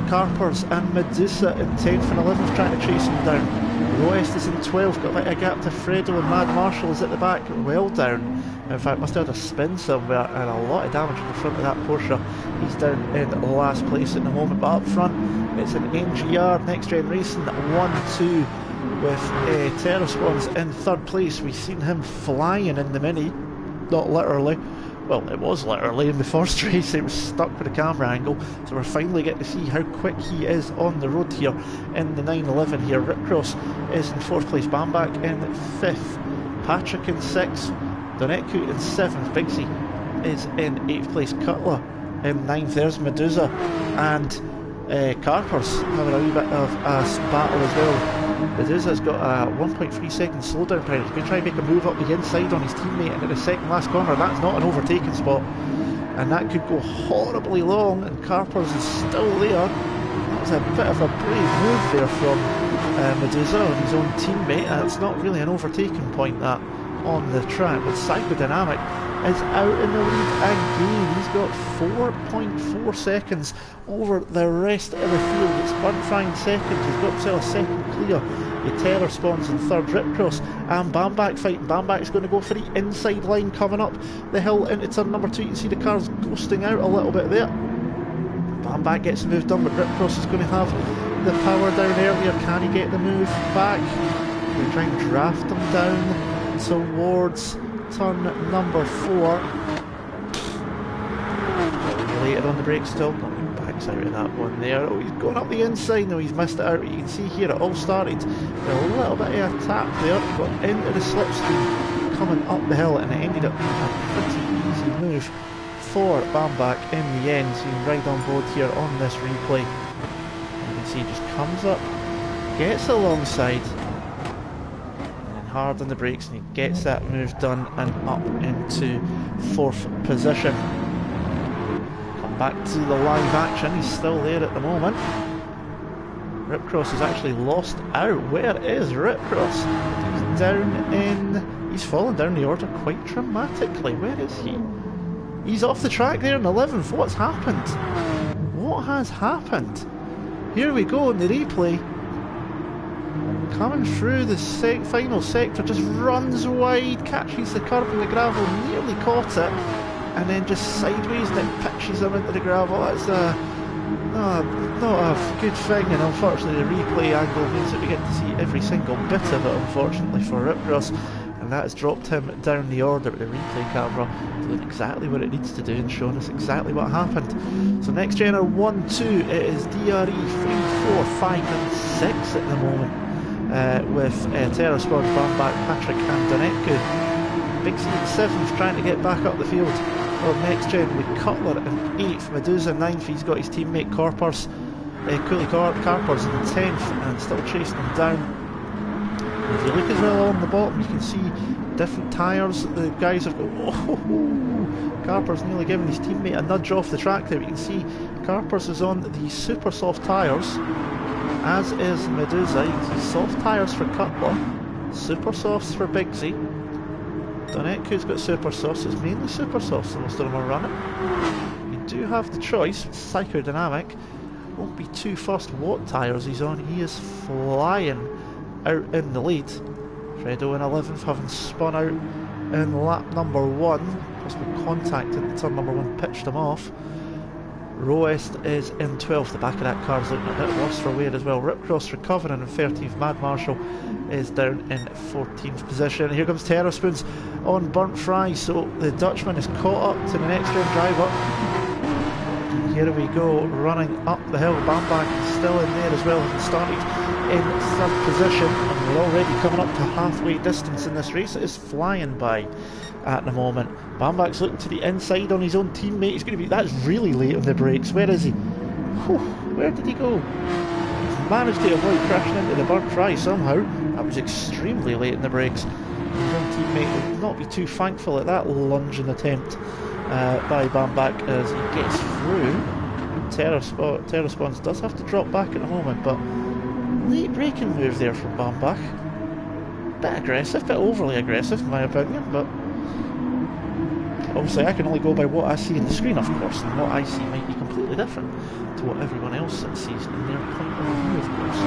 Carpers and Medusa in 10th and 11th, trying to chase him down. Roest is in 12th, got a bit of a gap to Fredo, and Mad Marshall is at the back, well down. In fact, must have had a spin somewhere and a lot of damage in the front of that Porsche. He's down in last place at the moment, but up front it's an NGR, Next Gen Racing 1-2 with Terraspawns in 3rd place. We've seen him flying in the Mini, not literally. Well, it was literally in the first race. It was stuck with a camera angle, so we're finally getting to see how quick he is on the road here in the 911 here. Ripcross is in 4th place, Bamback in 5th, Patrick in 6th, Donetku in 7th, Bigsy is in 8th place, Cutler in 9th, there's Medusa, and Carpers having a wee bit of a battle as well. Medusa's got a 1.3 second slowdown time. He's going to try and make a move up the inside on his teammate into the second last corner. That's not an overtaking spot, and that could go horribly long, and Carpers is still there. That was a bit of a brave move there from Medusa on his own teammate. It's not really an overtaking point that on the track, but Psychodynamic is out in the lead again. He's got 4.4 seconds over the rest of the field. It's Burnt Fry in 2nd, he's got himself a 2nd clear. The Terror Spawns in 3rd, Ripcross and Bamback fighting. Bamback's going to go for the inside line coming up the hill into turn number 2. You can see the cars ghosting out a little bit there. Bamback gets the move done, but Ripcross is going to have the power down earlier. Can he get the move back? We're trying to draft him down towards turn number 4. Later on the brake still, not even backs out of that one there. Oh, he's going up the inside now, he's missed it out. You can see here it all started with a little bit of a tap there, got into the slipstream coming up the hill, and it ended up being a pretty easy move for Bamback in the end. So you can ride on board here on this replay. You can see he just comes up, gets alongside, hard on the brakes, and he gets that move done and up into 4th position. Come back to the live action, he's still there at the moment. Ripcross has actually lost out. Where is Ripcross? He's down in... he's fallen down the order quite dramatically. Where is he? He's off the track there in 11th. What's happened? What has happened? Here we go in the replay. Coming through the final sector, just runs wide, catches the curb in the gravel, nearly caught it, and then just sideways and it pitches him into the gravel. That's not a good thing, and unfortunately the replay angle means that we get to see every single bit of it, unfortunately for Ripcross, and that has dropped him down the order with the replay camera doing exactly what it needs to do and showing us exactly what happened. So Next Gen are 1-2, it is DRE 3, 4, 5 and 6 at the moment. With Terraspawns, Bamback, Patrick and Donetku. Big C in 7th, trying to get back up the field for Next Gen with Cutler in 8th, Medusa 9th, he's got his teammate Carpers in 10th and still chasing him down. And if you look as well on the bottom, you can see different tyres that the guys have got. Oh, Carpers nearly giving his teammate a nudge off the track there. You can see Carpers is on the super soft tyres, as is Medusa. You can see soft tyres for Cutler, super softs for Bigsy. Donetku's got super softs, it's mainly super softs, so most of them are running. You do have the choice, Psychodynamic won't be too fussed what tyres he's on, he is flying out in the lead. Fredo in 11th, having spun out in lap number 1, possible contact in the turn number 1 pitched him off. Roest is in 12th, the back of that car's looking a bit worse for wear as well. Ripcross recovering in 13th, Mad Marshall is down in 14th position. Here comes Terraspoons on Burnt Fry, so the Dutchman is caught up to the Next Gen driver. And here we go, running up the hill. Bamback is still in there as well, and started in 3rd position, and we're already coming up to halfway distance in this race. It is flying by at the moment. Bamback's looking to the inside on his own teammate. He's going to be, that's really late on the brakes. Where is he? Whew, where did he go? He's managed to avoid crashing into the Burnt Fry somehow. That was extremely late in the brakes. His own teammate will not be too thankful at that lunging attempt by Bamback as he gets through. Terror Spawns does have to drop back at the moment, but late braking move there from Bamback. Bit aggressive, bit overly aggressive in my opinion, but obviously I can only go by what I see on the screen, of course, and what I see might be completely different to what everyone else sees in their point of view, of course.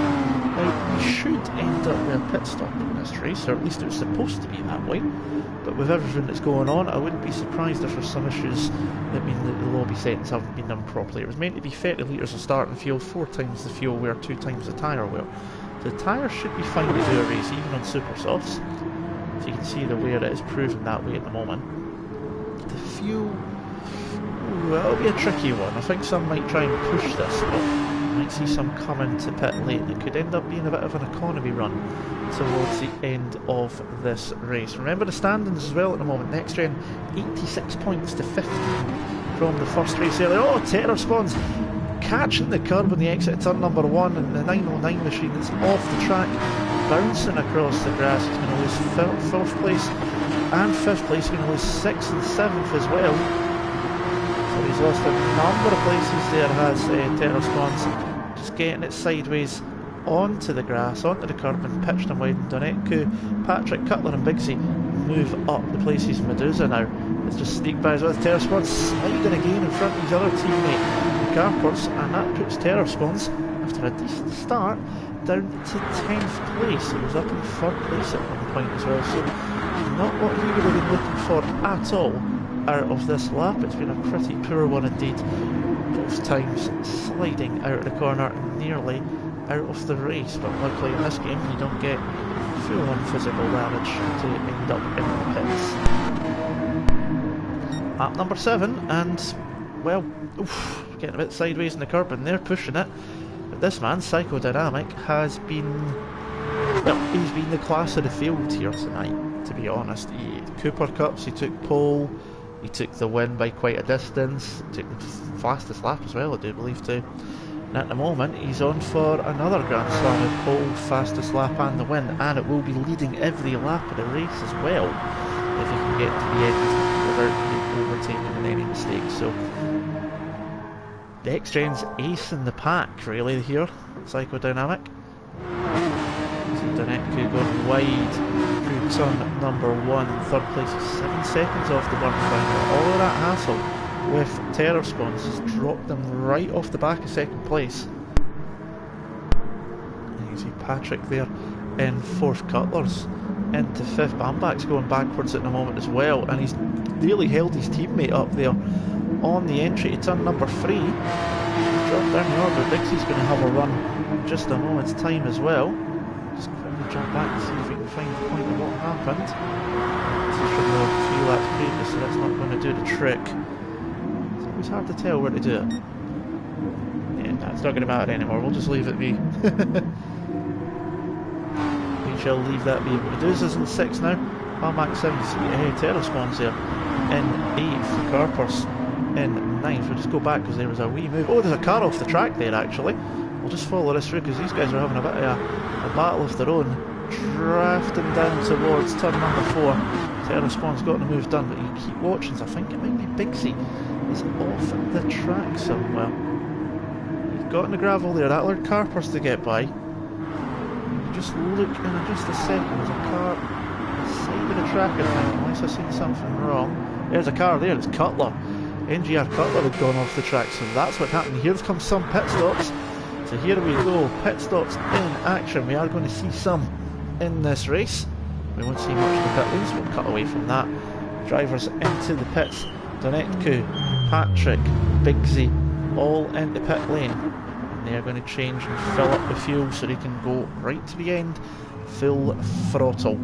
Now, we should end up with a pit stop in this race, or at least it was supposed to be that way, but with everything that's going on, I wouldn't be surprised if there's some issues that mean that the lobby settings haven't been done properly. It was meant to be 30 litres of starting fuel, 4 times the fuel wear, 2 times the tyre wear. The tyres should be fine to do a race, even on super softs. So you can see the wear it is proven that way at the moment. The fuel, well, it'll be a tricky one. I think some might try and push this, but you might see some come into pit late. It could end up being a bit of an economy run towards the end of this race. Remember the standings as well at the moment. NXTGEN 86 points to 15 from the first race earlier. Oh, Terror Spawns catching the curb on the exit of turn number 1, and the 909 machine that's off the track, bouncing across the grass. He's going to lose 4th place and 5th place. He's going to lose 6th and 7th as well. So he's lost a number of places there, has Terror Spawns. Just getting it sideways onto the grass, onto the curb, and pitched and wide. Donetku, Patrick, Cutler and Bigsy move up the places. Medusa now is just sneak by as well as Terror Spawns sliding again in front of his other teammate Carpers, and that puts Terror Spawns, after a decent start, down to 10th place. He was up in 3rd place at one point as well, so not what he would have been looking for at all out of this lap. It's been a pretty poor one indeed, both times sliding out of the corner, nearly out of the race, but luckily in this game you don't get full-on physical damage to end up in the pits. Lap number 7, and well, getting a bit sideways in the curb, and they're pushing it. But this man, Psychodynamic, has been, well, he's been the class of the field here tonight, to be honest. He Cooper Cups, he took pole, he took the win by quite a distance, took the fastest lap as well, I do believe too. And at the moment, he's on for another Grand Slam with pole, fastest lap and the win, and it will be leading every lap of the race as well, if he can get to the end without being overtaken in any mistakes. So the NXTGEN's ace in the pack, really, here, Psychodynamic. Donetku going wide through turn number 1, 3rd place, 7 seconds off the burn final. All of that hassle with Terror Spawns has dropped them right off the back of 2nd place. And you see Patrick there in 4th, Cutler's into 5th. Bamback's going backwards at the moment as well, and he's nearly held his teammate up there on the entry to turn number 3. Drop down the order. Dixie's going to have a run in just a moment's time as well. Just quickly jump back and see if we can find the point of what happened. This is from the 3 laps previous, so that's not going to do the trick. It's always hard to tell where to do it. Yeah, no, it's not going to matter anymore. We'll just leave it be. We shall leave that be. Medusa's in 6th now. Bamback 7th. Terror Spawns there in 8th. Carpers in 9th. We'll just go back because there was a wee move. Oh, there's a car off the track there actually. We'll just follow this through because these guys are having a bit of a battle of their own. Drafting down towards turn number 4. Terror Spawn's got the move done, but you keep watching, so I think it might be Bigsy is off the track somewhere. He's got in the gravel there. That allowed Carpers to get by. Just look in just a second. There's a car on the side of the track, I think, unless I've seen something wrong. There's a car there. It's Cutler. NGR Cutler had gone off the track, so that's what happened. Here comes some pit stops. So here we go, pit stops in action. We are going to see some in this race. We won't see much of the pit lanes, we'll cut away from that. Drivers into the pits. Donetku, Patrick, Bigsy, all into pit lane. And they are going to change and fill up the fuel so they can go right to the end, full throttle.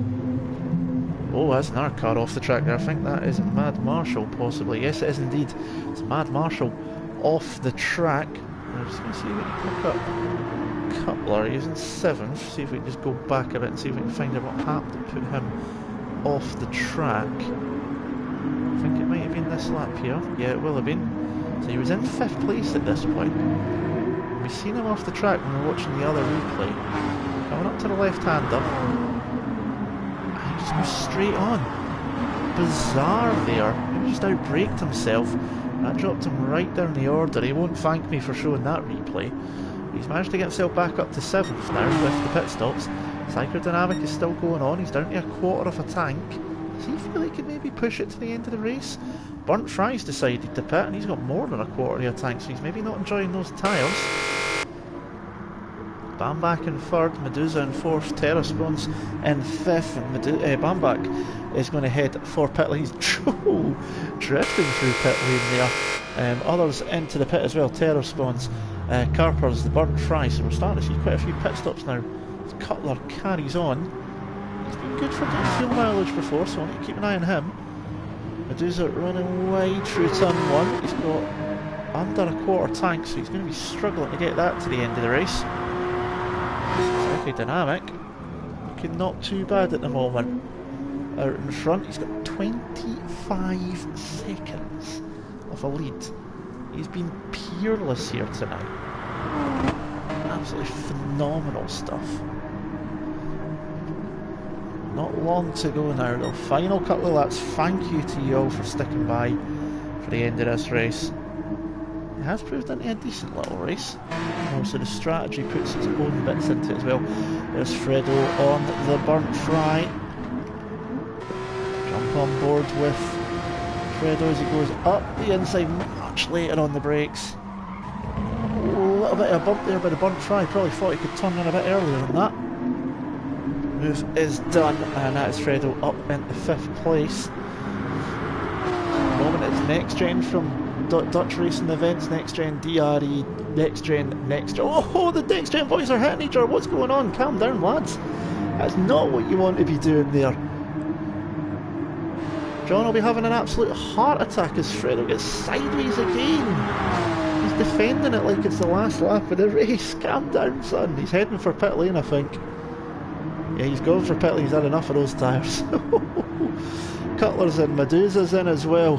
Oh, that's another car off the track there. I think that is Mad Marshall, possibly. Yes, it is indeed. It's Mad Marshall off the track. I'm just going to see if we can pick up Cutler. He's in 7th. See if we can just go back a bit and see if we can find out what happened to put him off the track. I think it might have been this lap here. Yeah, it will have been. So he was in 5th place at this point. We've seen him off the track when we were watching the other replay. Coming up to the left-hander. just goes straight on. Bizarre there. He just outbraked himself. That dropped him right down the order. He won't thank me for showing that replay. He's managed to get himself back up to 7th now with the pit stops. Psychodynamic is still going on. He's down to a quarter of a tank. Does he feel he could maybe push it to the end of the race? Burnt Fry's decided to pit and he's got more than a quarter of a tank, so he's maybe not enjoying those tyres. Bamback in 3rd, Medusa in 4th, Terraspon's in 5th, and Bamback is going to head for pit lane. He's drifting through pit lane there. Others into the pit as well, Terraspon's, Carpers, the Burnt Fry, so we're starting to see quite a few pit stops now. Cutler carries on. He's been good for doing fuel mileage before, so I need to keep an eye on him. Medusa running wide through turn 1. He's got under a quarter tank, so he's going to be struggling to get that to the end of the race. Dynamic, looking not too bad at the moment. Out in front, he's got 25 seconds of a lead. He's been peerless here tonight. Absolutely phenomenal stuff. Not long to go now though. Final couple of laps. Thank you to you all for sticking by for the end of this race. It has proved into a decent little race. Also the strategy puts its own bits into it as well. There's Fredo on the Burnt Fry. Jump on board with Fredo as he goes up the inside much later on the brakes. A little bit of a bump there by the Burnt Fry. Probably thought he could turn in a bit earlier than that. Move is done, and that is Fredo up into 5th place. At the moment it's NXTGEN from Dutch Racing Events, NXTGEN, DRE, NXTGEN. Oh, the NXTGEN boys are hitting each other. What's going on? Calm down, lads. That's not what you want to be doing there. John will be having an absolute heart attack as Fredo gets sideways again. He's defending it like it's the last lap of the race. Calm down, son. He's heading for pit lane, I think. Yeah, he's going for pit lane. He's had enough of those tyres. Cutler's in, Medusa's in as well.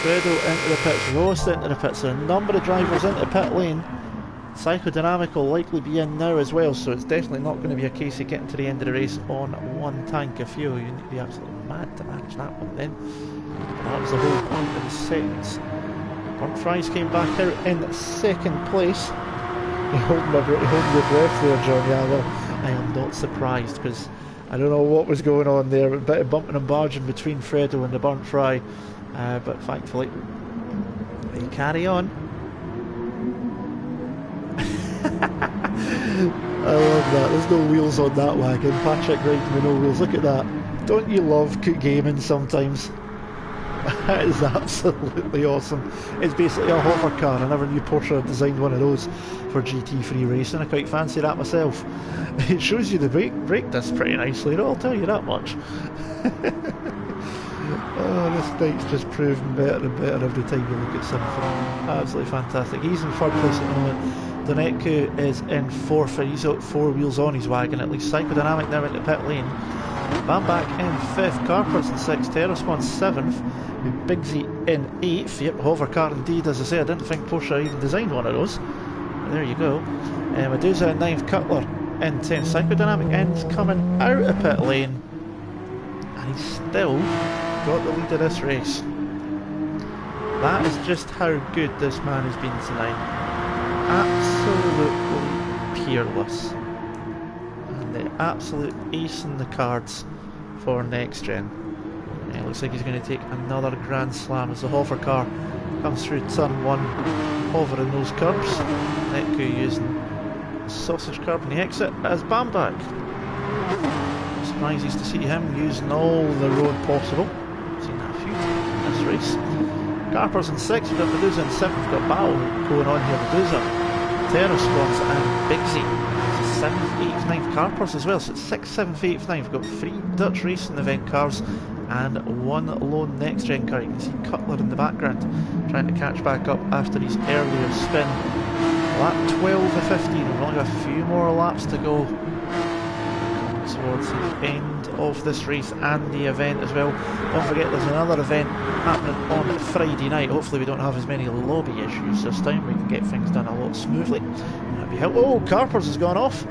Fredo into the pits, Roast into the pits, so a number of drivers into pit lane. Psychodynamic will likely be in now as well, so it's definitely not going to be a case of getting to the end of the race on one tank of fuel. You need to be absolutely mad to manage that one then. That was the whole point of the seconds. Burnt Fries came back out in 2nd place. You're holding your breath there, John. Yeah, well, I am not surprised because I don't know what was going on there. A bit of bumping and barging between Fredo and the Burnt Fry. But thankfully, they carry on. I love that. There's no wheels on that wagon. Patrick riding with no wheels. Look at that. Don't you love gaming sometimes? That is absolutely awesome. It's basically a hover car. I never knew Porsche had designed one of those for GT3 racing. I quite fancy that myself. It shows you the brake disc pretty nicely, I'll tell you that much. Oh, this bike's just proving better and better every time you look at something. Absolutely fantastic. He's in 3rd place at the moment. Donetku is in 4th, and he's got 4 wheels on his wagon at least. Psychodynamic now into pit lane. Bamback in 5th, Carpers in 6th, Terraspawn 7th, Bigsy in 8th. Yep, hover car indeed, as I say. I didn't think Porsche even designed one of those. But there you go. Medusa in 9th, Cutler in 10th. Psychodynamic ends coming out of pit lane, and he's still got the lead of this race. That is just how good this man has been tonight. Absolutely peerless. And the absolute ace in the cards for NXTGEN. It looks like he's going to take another Grand Slam as the hover car comes through turn 1, hovering those curbs. Netku using sausage curb in the exit as Bamback. Surprises to see him using all the road possible. Seen that a few times in this race. Carpers in 6th, we've got Medusa in 7th, we've got battle going on here. Medusa, Terrasquans and Bigsy. 7th, 8th, 9th, Carpers as well, so it's 6th, 7th, 8th, 9th. We've got 3 Dutch Racing Event cars and 1 lone NXTGEN car. You can see Cutler in the background trying to catch back up after his earlier spin. Lap 12 of 15, we've only got a few more laps to go towards the end of this race and the event as well. Don't forget there's another event happening on Friday night. Hopefully we don't have as many lobby issues this time. We can get things done a lot smoothly. That'd be helpful. Oh, Carpers has gone off.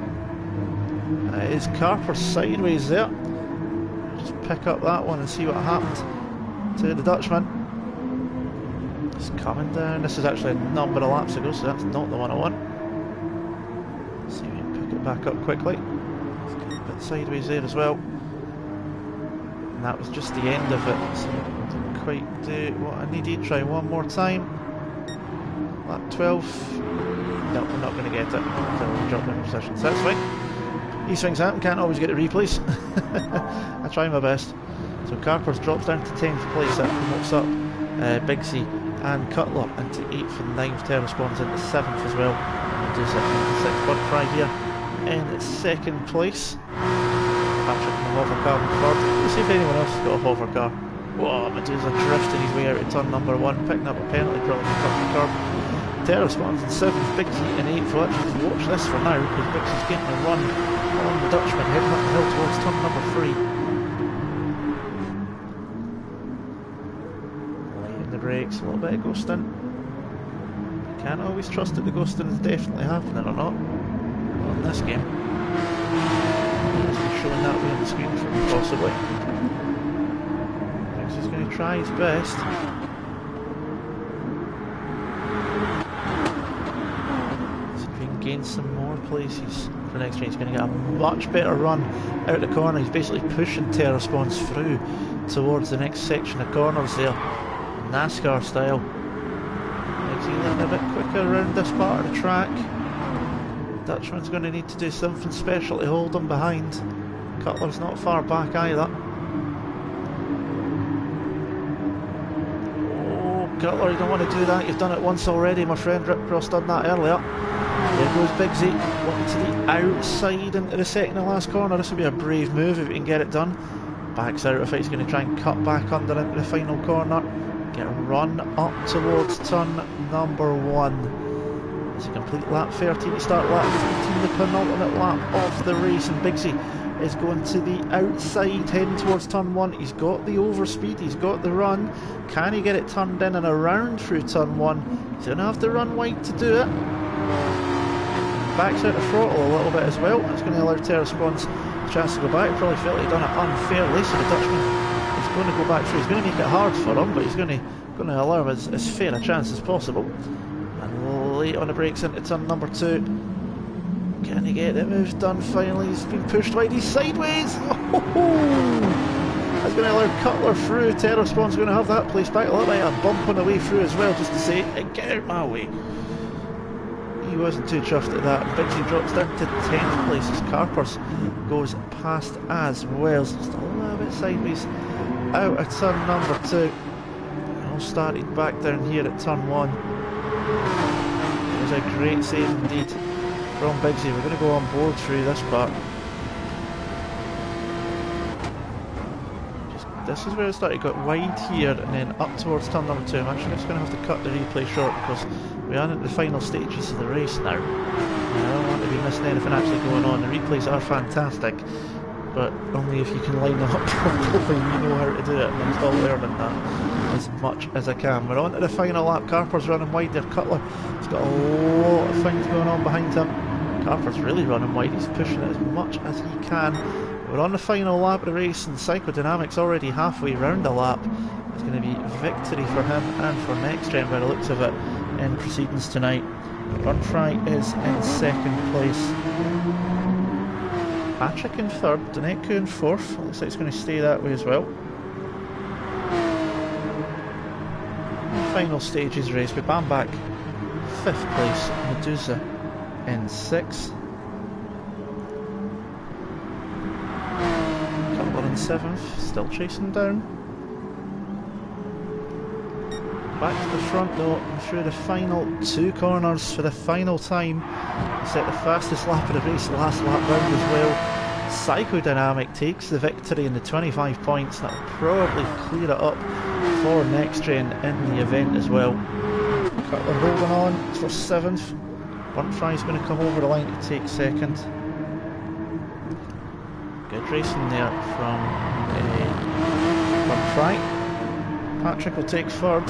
It is Carper sideways there. Just pick up that one and see what happened to the Dutchman. It's coming down. This is actually a number of laps ago, so that's not the one I want. Let's see if we can pick it back up quickly. Let's get a bit sideways there as well. And that was just the end of it, so I didn't quite do what I needed. Try one more time. Lap 12. No, we're not going to get it. So we'll drop in position. So that's fine. These things happen, can't always get the replays. I try my best. So Carpers drops down to 10th place, that promotes up Bigsy and Cutler into 8th and 9th. Terra spawns into 7th as well. And does it into 6th. Bud Fry here in 2nd place. Patrick in the hover car in 3rd. Let's see if anyone else has got a hover car. Whoa, Medusa drifting his way out of turn number 1, picking up a penalty, probably cut the curb. Terra spawns in 7th, Bigsy in 8th. Well, actually, watch this for now, because Bigsy's getting a run on the Dutchman, heading up the hill towards turn number 3. Laying the brakes, a little bit of ghosting. You can't always trust that the ghosting is definitely happening or not. Not in this game. It's been showing that way on the screen for me, possibly. Bigsy's going to try his best. Gain some more places for NXTGEN. He's going to get a much better run out the corner. He's basically pushing Terra spawns through towards the next section of corners there, NASCAR style. He's getting a bit quicker around this part of the track. Dutchman's going to need to do something special to hold him behind. Cutler's not far back either. Oh, Cutler, you don't want to do that. You've done it once already, my friend. Ripcross done that earlier. There goes Bigsy, walking to the outside into the second and last corner. This will be a brave move if he can get it done. Backs out of it, he's going to try and cut back under into the final corner. Get a run up towards turn number 1. It's a complete lap 13 to start lap 15, the penultimate lap of the race. And Bigsy is going to the outside, heading towards turn 1. He's got the overspeed, he's got the run. Can he get it turned in and around through turn 1? He's going to have to run wide to do it. Backs out the throttle a little bit as well. That's going to allow Terra spawns a chance to go back. Probably felt he'd done it unfairly, so the Dutchman is going to go back through. He's going to make it hard for him, but he's going to allow him as fair a chance as possible. And late on the brakes into turn number 2. Can he get the move done finally? He's been pushed wide. He's sideways. That's going to allow Cutler through. Terra spawn's going to have that place back. A little bit of a bump on the way through as well, just to say, get out my way. He wasn't too chuffed at that. Bigsy drops down to 10th place as Carpers goes past as well. So just a little bit sideways out of turn number 2. All started back down here at turn 1. It was a great save indeed from Bigsy. We're going to go on board through this part. This is where it started, got wide here and then up towards turn number 2. I'm actually just going to have to cut the replay short because we are in the final stages of the race now. And I don't want to be missing anything actually going on. The replays are fantastic, but only if you can line them up properly and you know how to do it. And I'm still learning that as much as I can. We're on to the final lap. Carper's running wide there. Cutler has got a lot of things going on behind him. Carper's really running wide. He's pushing it as much as he can. We're on the final lap of the race and Psychodynamics already halfway round the lap. It's going to be victory for him and for NXTGEN by the looks of it in proceedings tonight. Fry is in 2nd place. Patrick in 3rd, Daneku in 4th. Looks like it's going to stay that way as well. Final stages race with Bamback 5th place, Medusa in 6th. 7th, still chasing down. Back to the front though, and through the final 2 corners for the final time. He set the fastest lap of the race last lap round as well. Psychodynamic takes the victory in the 25 points. That'll probably clear it up for NXTGEN in the event as well. Cutler holding on for 7th. Burntfry's going to come over the line to take 2nd. Good racing there from Burntfry. Patrick will take 3rd.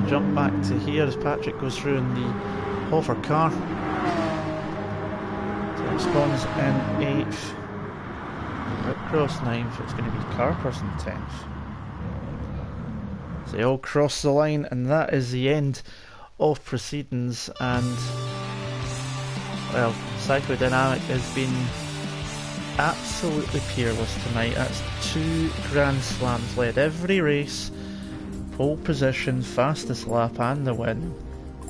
Jump back to here as Patrick goes through in the hover car. Spawns in 8th. Cross 9th, it's going to be Carpers in 10th. So they all cross the line, and that is the end of proceedings. And well, Psychodynamic has been absolutely peerless tonight. That's 2 Grand Slams, led every race, pole position, fastest lap and the win,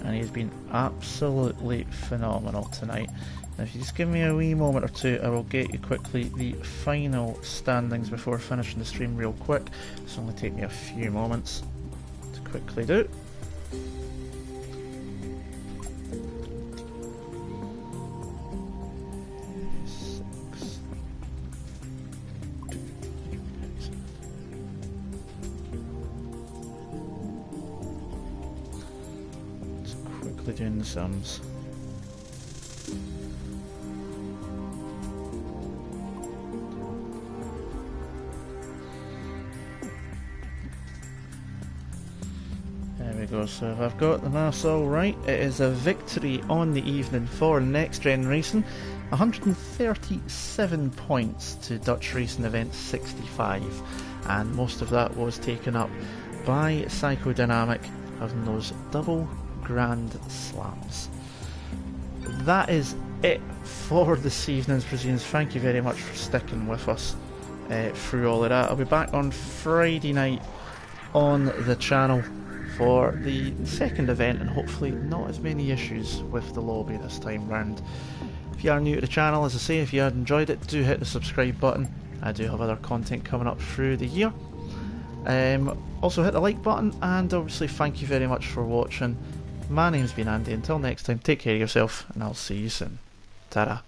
and he's been absolutely phenomenal tonight. Now if you just give me a wee moment or two, I will get you quickly the final standings before finishing the stream real quick. It's only take me a few moments to quickly do. Just quickly doing the sums. So if I've got the maths all right, it is a victory on the evening for NXTGEN Racing. 137 points to Dutch Racing Event 65, and most of that was taken up by Psychodynamic, having those double Grand Slams. That is it for this evening's proceedings. Thank you very much for sticking with us through all of that. I'll be back on Friday night on the channel for the second event, and hopefully not as many issues with the lobby this time round. If you are new to the channel, as I say, if you had enjoyed it, do hit the subscribe button. I do have other content coming up through the year. Also hit the like button, and obviously thank you very much for watching. My name's been Andy. Until next time, take care of yourself, and I'll see you soon. Ta-ra.